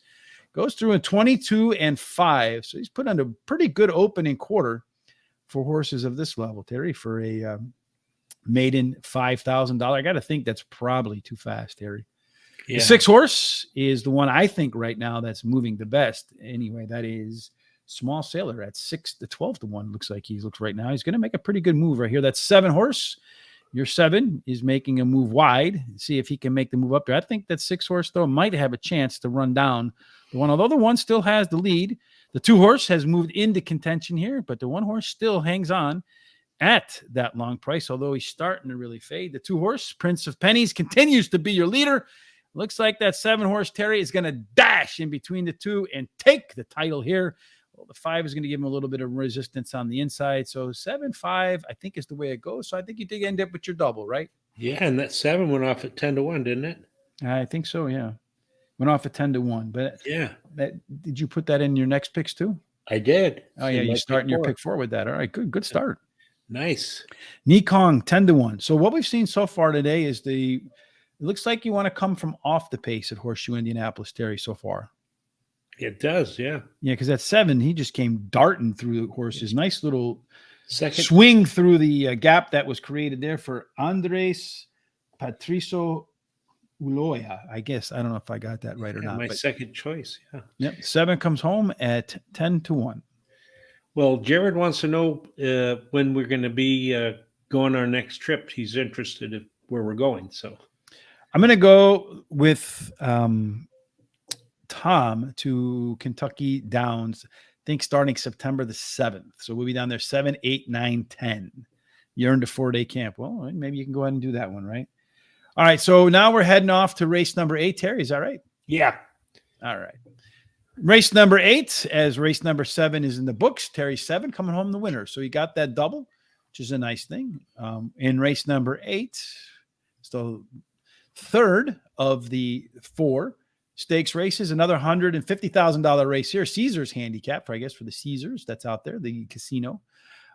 Goes through in 22-5. So he's put on a pretty good opening quarter for horses of this level, Terry, for a maiden $5,000. I got to think that's probably too fast, Terry. Yeah. The 6 horse is the one I think right now that's moving the best. Anyway, that is Small Sailor at 6-12-1. Looks like he looks right now. He's going to make a pretty good move right here. That 7 horse, your 7 is making a move wide. See if he can make the move up there. I think that 6 horse, though, might have a chance to run down the 1, although the 1 still has the lead. The 2 horse has moved into contention here, but the 1 horse still hangs on at that long price, although he's starting to really fade. The 2 horse, Prince of Pennies, continues to be your leader. Looks like that 7 horse, Terry, is going to dash in between the 2 and take the title here. Well, the 5 is going to give him a little bit of resistance on the inside. So 7-5, I think, is the way it goes. So I think you did end up with your double, right? Yeah, and that 7 went off at 10-1, didn't it? I think so, yeah. Went off at 10-1. But yeah, did you put that in your next picks too? I did. Oh, yeah, you're starting your pick 4 with that. All right, good start. Nice. Nikong 10-1. So what we've seen so far today is it looks like you want to come from off the pace at Horseshoe Indianapolis, Terry, so far. It does, yeah. Yeah, because at 7, he just came darting through the horses. Nice little second swing through the gap that was created there for Andres Patricio Uloya. I guess. I don't know if I got that right or not. My second choice, yeah. Yep, 7 comes home at 10-1. Well, Jared wants to know when we're going to be going our next trip. He's interested in where we're going, so. I'm going to go with Tom to Kentucky Downs, I think starting September the 7th. So we'll be down there 7, 8, 9, 10. You earned a 4-day camp. Well, maybe you can go ahead and do that one, right? All right, so now we're heading off to race number 8. Terry, is that right? Yeah. All right. Race number 8, as race number 7 is in the books. Terry 7 coming home the winner. So you got that double, which is a nice thing. In race number 8, still third of the 4 stakes races, another $150,000 race here. Caesars handicap, for the Caesars that's out there, the casino.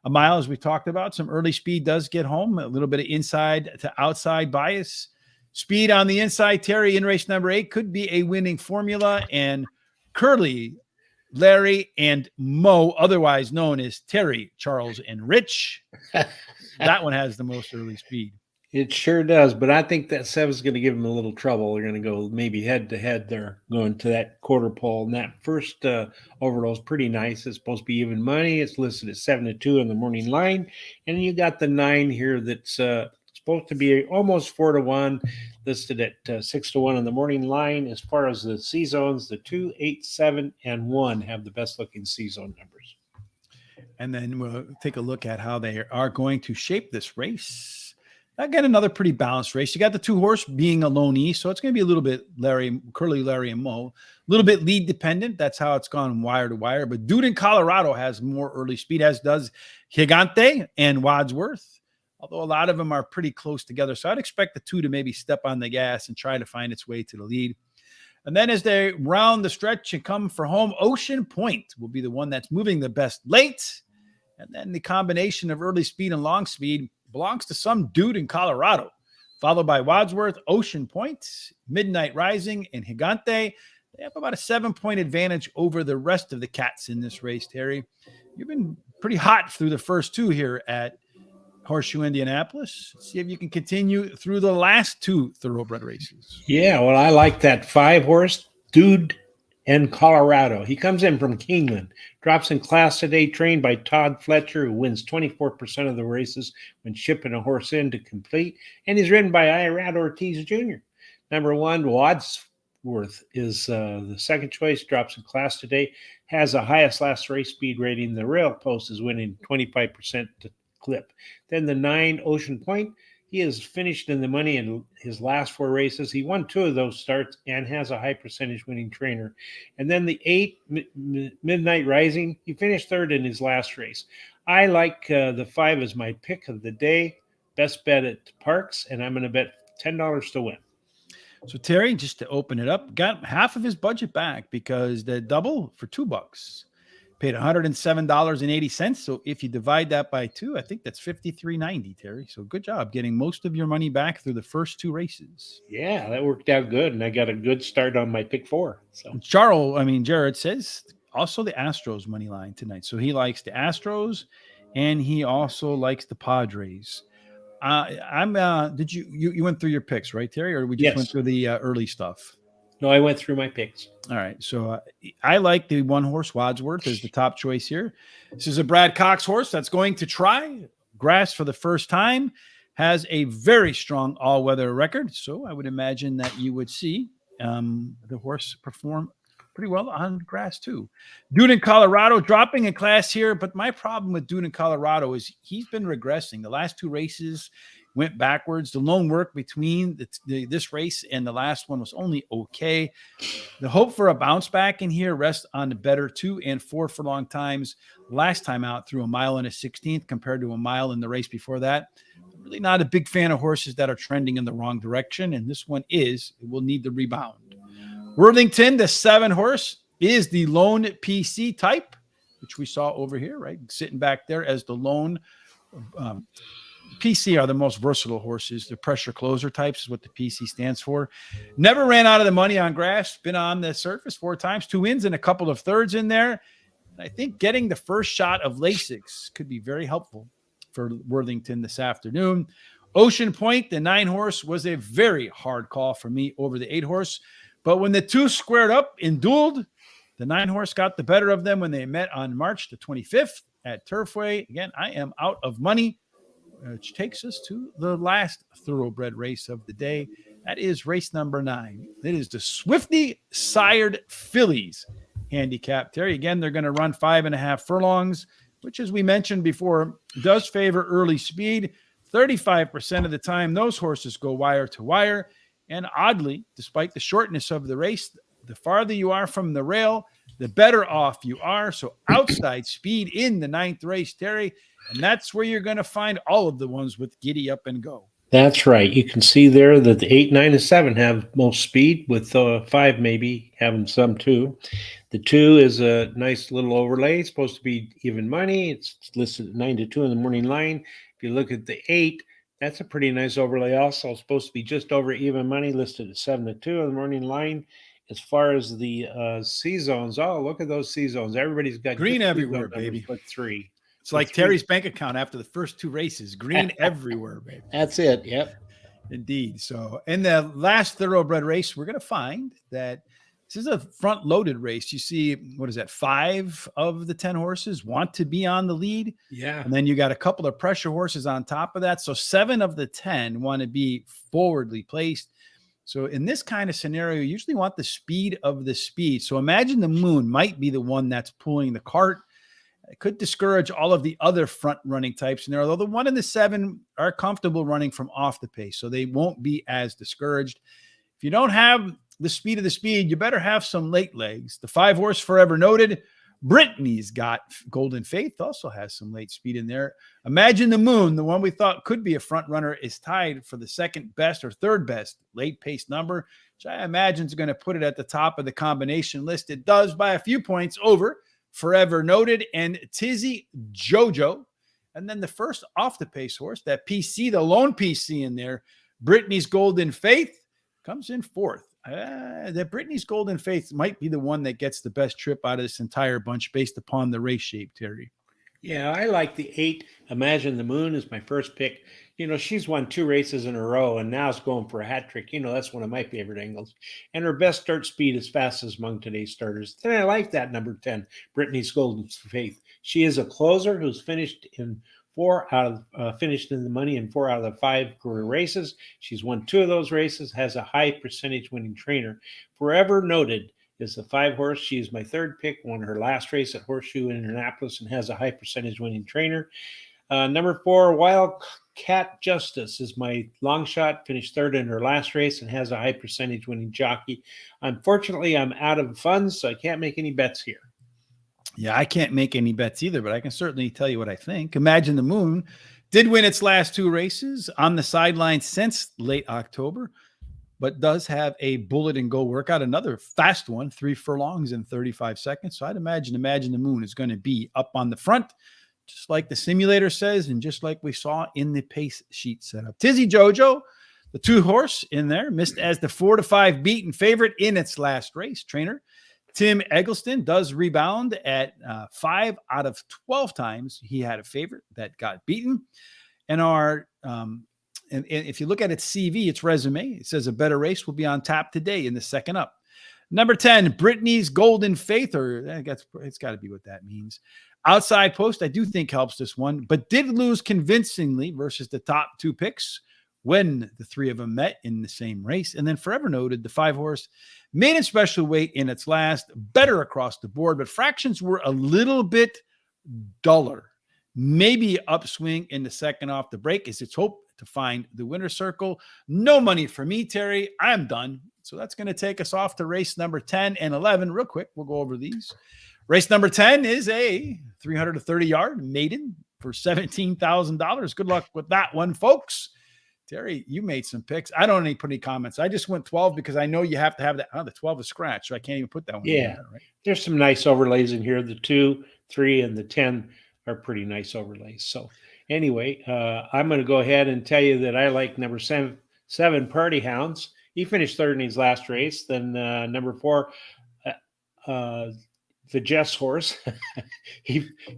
a mile, as we talked about. Some early speed does get home, a little bit of inside to outside bias. Speed on the inside, Terry, in race number 8 could be a winning formula. And Curly, Larry, and Mo, otherwise known as Terry, Charles, and Rich. That one has the most early speed. It sure does, but I think that 7's going to give them a little trouble. They're going to go maybe head to head. They're going to that quarter pole, and that first overall is pretty nice. It's supposed to be even money. It's listed at 7-2 in the morning line, and you got the 9 here that's supposed to be almost 4-1, listed at 6-1 in the morning line. As far as the C zones, the 2, 8, 7, and 1 have the best looking C zone numbers. And then we'll take a look at how they are going to shape this race. Again, another pretty balanced race. You got the 2 horse being a lone E, so it's going to be a little bit Curly, Larry, and Mo. A little bit lead dependent. That's how it's gone wire to wire. But Dude in Colorado has more early speed, as does Gigante and Wadsworth, although a lot of them are pretty close together. So I'd expect the 2 to maybe step on the gas and try to find its way to the lead. And then as they round the stretch and come for home, Ocean Point will be the one that's moving the best late. And then the combination of early speed and long speed belongs to some Dude in Colorado, followed by Wadsworth, Ocean Point, Midnight Rising, and Gigante. They have about a 7-point advantage over the rest of the cats in this race, Terry. You've been pretty hot through the first 2 here at Horseshoe Indianapolis. See if you can continue through the last 2 thoroughbred races. Yeah, well, I like that 5 horse, Dude in Colorado. He comes in from Kingman, drops in class today, trained by Todd Fletcher, who wins 24% of the races when shipping a horse in to complete. And he's ridden by Irad Ortiz Jr. Number 1, Wadsworth is the second choice, drops in class today, has the highest last race speed rating. The rail post is winning 25% to clip. Then the 9, Ocean Point. He has finished in the money in his last 4 races. He won 2 of those starts and has a high percentage winning trainer. And then the 8, Midnight Rising, he finished 3rd in his last race. I like the 5 as my pick of the day. Best bet at Parx, and I'm going to bet $10 to win. So Terry, just to open it up, got half of his budget back because the double for $2. Paid $107.80. So if you divide that by 2, I think that's $53.90, Terry. So good job getting most of your money back through the first 2 races. Yeah, that worked out good, and I got a good start on my pick 4. So Jared says also the Astros money line tonight. So he likes the Astros, and he also likes the Padres. Did you went through your picks, right, Terry, or we just went through the early stuff? No, I went through my picks. All right. So I like the 1 horse Wadsworth as the top choice here. This is a Brad Cox horse that's going to try grass for the first time, has a very strong all-weather record. So I would imagine that you would see the horse perform pretty well on grass too. Dude in Colorado dropping in class here. But my problem with Dude in Colorado is he's been regressing. The last 2 races went backwards. The lone work between this race and the last one was only okay. The hope for a bounce back in here rests on the better 2 and 4 furlong times. Last time out through a mile and a 16th compared to a mile in the race before that. I'm really not a big fan of horses that are trending in the wrong direction, and this one it will need the rebound. Worthington, the 7 horse, is the lone PC type, which we saw over here, right? Sitting back there as the lone PC are the most versatile horses. The pressure closer types is what the PC stands for. Never ran out of the money on grass. Been on the surface 4 times, 2 wins and a couple of thirds in there. And I think getting the first shot of Lasix could be very helpful for Worthington this afternoon. Ocean Point, the 9 horse, was a very hard call for me over the 8 horse. But when the 2 squared up and dueled, the 9 horse got the better of them when they met on March the 25th at Turfway. Again, I am out of money, which takes us to the last thoroughbred race of the day. That is race number 9. It is the Swifty Sired Fillies handicap. Terry, again, they're going to run 5.5 furlongs, which, as we mentioned before, does favor early speed. 35% of the time, those horses go wire to wire. And oddly, despite the shortness of the race, the farther you are from the rail, the better off you are. So outside speed in the 9th race, Terry, and that's where you're going to find all of the ones with giddy up and go. That's right. You can see there that the 8, 9, and 7 have most speed, with 5 maybe having some too. The 2 is a nice little overlay. It's supposed to be even money. It's listed at 9-2 in the morning line. If you look at the 8, that's a pretty nice overlay. Also, it's supposed to be just over even money, listed at 7-2 in the morning line. As far as the C zones, oh, look at those C zones. Everybody's got Green good C everywhere, zone numbers, baby. but 3. It's like Terry's bank account after the first 2 races. Green everywhere, baby. That's it. Yep. Indeed. So in the last thoroughbred race, we're going to find that this is a front-loaded race. You see, what is that? 5 of the 10 horses want to be on the lead. Yeah. And then you got a couple of pressure horses on top of that. So 7 of the 10 want to be forwardly placed. So in this kind of scenario, you usually want the speed of the speed. So imagine the Moon might be the one that's pulling the cart. It could discourage all of the other front running types in there, although the 1 and the 7 are comfortable running from off the pace, so they won't be as discouraged. If you don't have the speed of the speed, you better have some late legs. The 5 horse Forever Noted, Brittany's got Golden Faith, also has some late speed in there. Imagine the Moon, the one we thought could be a front runner, is tied for the second best or third best late pace number, which I imagine is going to put it at the top of the combination list. It does by a few points over Forever Noted and Tizzy Jojo. And then the first off the pace horse, that PC, the lone PC in there, Brittany's Golden Faith, comes in 4th. That Brittany's Golden Faith might be the one that gets the best trip out of this entire bunch based upon the race shape, Terry. Yeah, I like the 8. Imagine the Moon is my first pick. She's won 2 races in a row and now is going for a hat trick. That's one of my favorite angles. And her best start speed is fastest among today's starters. Then I like that number 10, Brittany's Golden Faith. She is a closer who's finished in finished in the money in 4 out of the 5 career races. She's won 2 of those races, has a high percentage winning trainer. Forever Noted is the 5 horse. She is my 3rd pick, won her last race at Horseshoe Indianapolis and has a high percentage winning trainer. Number 4, Wildcat Justice is my long shot, finished 3rd in her last race and has a high percentage winning jockey. Unfortunately, I'm out of funds, so I can't make any bets here. Yeah, I can't make any bets either, but I can certainly tell you what I think. Imagine the Moon did win its last 2 races on the sidelines since late October, but does have a bullet and go workout, another fast one, 3 furlongs in 35 seconds. So I'd imagine the Moon is going to be up on the front, just like the simulator says, and just like we saw in the pace sheet setup. Tizzy Jojo, the 2 horse in there, missed as the 4-5 beaten favorite in its last race. Trainer Tim Eggleston does rebound at 5 out of 12 times he had a favorite that got beaten. And and if you look at its CV, its resume, it says a better race will be on tap today in the second up. Number 10, Brittany's Golden Faith, or I guess it's got to be what that means. Outside post, I do think helps this one, but did lose convincingly versus the top 2 picks when the 3 of them met in the same race. And then Forever Noted, the 5 horse, made in special weight in its last, better across the board, but fractions were a little bit duller. Maybe upswing in the second off the break is its hope to find the winner's circle. No money for me, Terry. I'm done. So that's going to take us off to race number 10 and 11. Real quick, we'll go over these. Race number 10 is a 330-yard maiden for $17,000. Good luck with that one, folks. Terry, you made some picks. I don't need put any comments. I just went 12 because I know you have to have that. Oh, the 12 is scratch, so I can't even put that one. Yeah, there, right? There's some nice overlays in here. The 2, 3, and the 10 are pretty nice overlays. So anyway, I'm going to go ahead and tell you that I like number 7, Party Hounds. He finished 3rd in his last race. Then number 4, the Jess horse.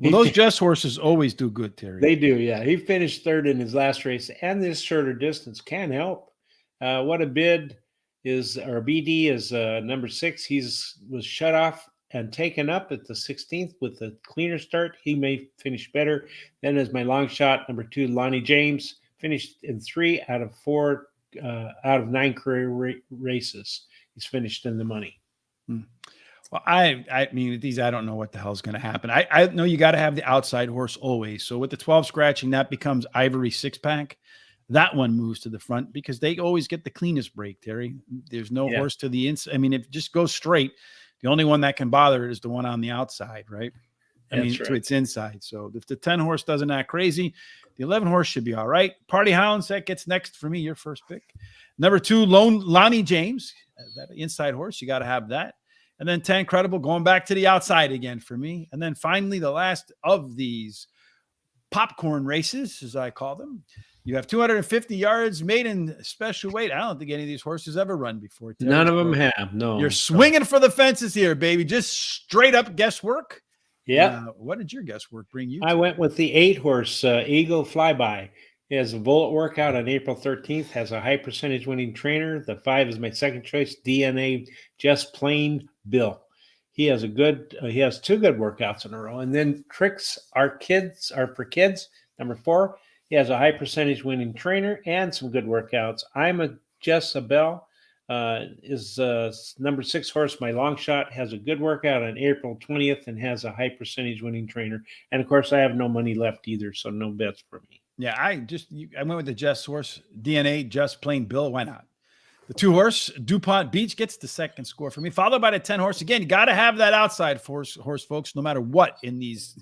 Those Jess horses always do good, Terry. They do, yeah. He finished 3rd in his last race, and this shorter distance can help. What a bid is, or BD is number 6. Was shut off and taken up at the 16th with a cleaner start. He may finish better. Then as my long shot, number 2, Lonnie James, finished in 3 out of 4 out of 9 career races. He's finished in the money. Well, I mean, with these, I don't know what the hell is going to happen. I know you got to have the outside horse always. So with the 12 scratching, that becomes Ivory 6-pack. That one moves to the front because they always get the cleanest break, Terry. There's no horse to the inside. I mean, if it just goes straight, the only one that can bother it is the one on the outside, right? To its inside. So if the 10 horse doesn't act crazy, the 11 horse should be all right. Party Hounds, that gets next for me, your first pick. Number 2, Lonnie James, that inside horse, you got to have that. And then 10 Credible going back to the outside again for me. And then finally, the last of these popcorn races, as I call them. You have 250 yards made in special weight. I don't think any of these horses ever run before. Terry. None of them have. No. You're swinging for the fences here, baby. Just straight up guesswork. Yeah. What did your guesswork bring you? I went with the 8-horse Eagle Flyby. It has a bullet workout on April 13th, has a high percentage winning trainer. The 5 is my second choice, DNA Just Plain Bill. He has 2 good workouts in a row. And then Tricks Are for Kids, number 4. He has a high percentage winning trainer and some good workouts. I'm a Jezebel is number 6 horse. My long shot has a good workout on April 20th and has a high percentage winning trainer. And of course, I have no money left either, so no bets for me. Yeah, I went with the Jess horse, DNA, Just Plain Bill. Why not? The 2 horse, DuPont Beach, gets the second score for me, followed by the 10 horse. Again, you got to have that outside horse, folks, no matter what in these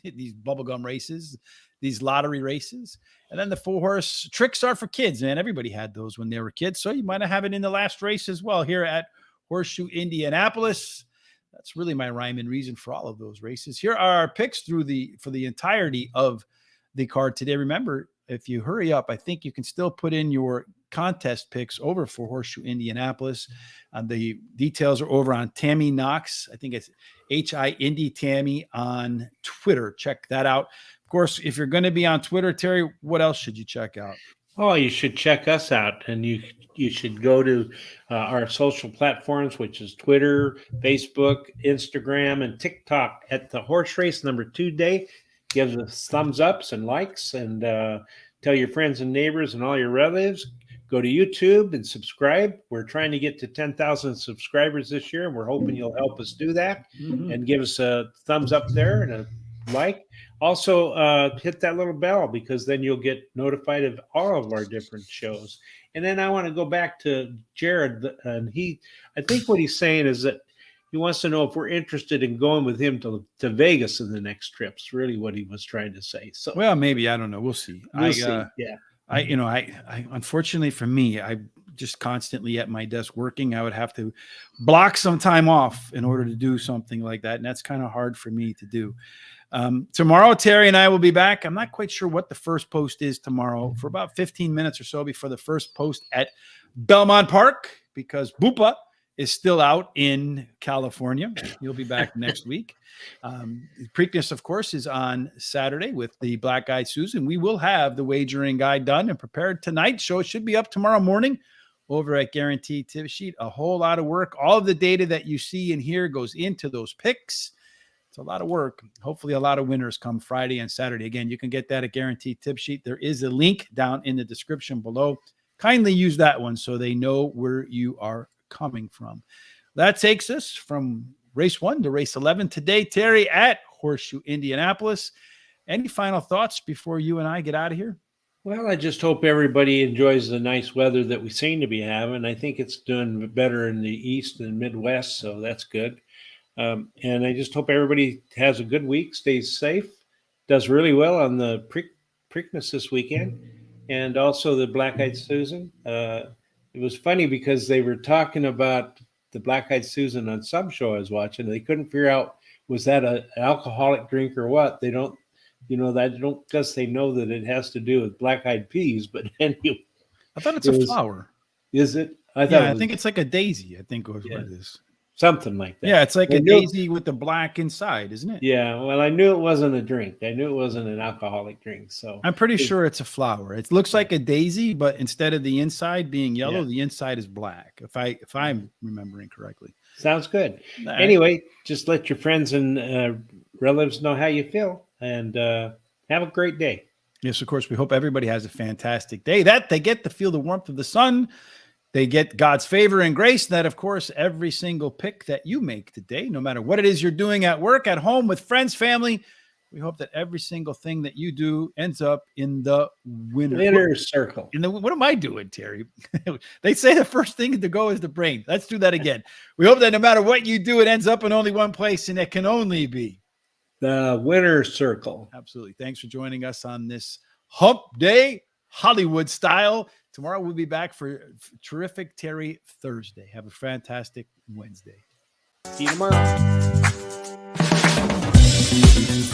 bubblegum races, these lottery races. And then the 4 horse Tricks Are for Kids, man. Everybody had those when they were kids. So you might have it in the last race as well here at Horseshoe Indianapolis. That's really my rhyme and reason for all of those races. Here are our picks for the entirety of the card today. Remember, if you hurry up, I think you can still put in your contest picks over for Horseshoe Indianapolis. The details are over on Tammy Knox. I think it's HI Indy Tammy on Twitter. Check that out. Of course, if you're going to be on Twitter, Terry, what else should you check out? Oh, you should check us out, and you should go to our social platforms, which is Twitter, Facebook, Instagram, and TikTok at the Horse Race number 2 day. Give us thumbs ups and likes, and tell your friends and neighbors and all your relatives. Go to YouTube and subscribe. We're trying to get to 10,000 subscribers this year, and we're hoping you'll help us do that. And give us a thumbs up there and a like. Also, hit that little bell, because then you'll get notified of all of our different shows. And then I want to go back to Jared, and I think what he's saying is that he wants to know if we're interested in going with him to Vegas in the next trip. It's really what he was trying to say. So, well, maybe, I don't know. We'll see. We'll see. Yeah. I unfortunately for me, I just constantly at my desk working. I would have to block some time off in order to do something like that. And that's kind of hard for me to do. Tomorrow, Terry and I will be back. I'm not quite sure what the first post is tomorrow, for about 15 minutes or so before the first post at Belmont Park, because Bupa is still out in California. You'll be back next week. Preakness, of course, is on Saturday with the Black Eyed Susan. We will have the wagering guide done and prepared tonight, so it should be up tomorrow morning over at Guaranteed Tip Sheet. A whole lot of work. All of the data that you see and hear goes into those picks. It's a lot of work. Hopefully a lot of winners come Friday and Saturday. Again, you can get that at Guaranteed Tip Sheet. There is a link down in the description below. Kindly use that one so they know where you are coming from. That takes us from race 1 to race 11 today, Terry, at Horseshoe Indianapolis. Any final thoughts before you and I get out of here? Well, I just hope everybody enjoys the nice weather that we seem to be having. I think it's doing better in the East and Midwest, so that's good. And I just hope everybody has a good week, stays safe, does really well on the Preakness this weekend, and also the Black Eyed Susan. It was funny because they were talking about the Black Eyed Susan on some show I was watching. They couldn't figure out, was that an alcoholic drink or what? They don't, guess they know that it has to do with black eyed peas. But anyway, I thought it's a flower. Is it? I think it's like a daisy. I think was what it is. Something like that. Yeah, it's like a daisy with the black inside, isn't it? Yeah, well, I knew it wasn't a drink. I knew it wasn't an alcoholic drink. So I'm pretty sure it's a flower. It looks like a daisy, but instead of the inside being yellow, the inside is black. If I'm remembering correctly. Sounds good. Anyway, just let your friends and relatives know how you feel, and have a great day. Yes, of course. We hope everybody has a fantastic day. That they get to feel the warmth of the sun. They get God's favor and grace. That, of course, every single pick that you make today, no matter what it is you're doing at work, at home, with friends, family, we hope that every single thing that you do ends up in the winner circle. What am I doing, Terry? They say the first thing to go is the brain. Let's do that again. We hope that no matter what you do, it ends up in only one place, and it can only be the winner circle. Absolutely. Thanks for joining us on this Hump Day, Hollywood style. Tomorrow we'll be back for terrific Terry Thursday. Have a fantastic Wednesday. See you tomorrow.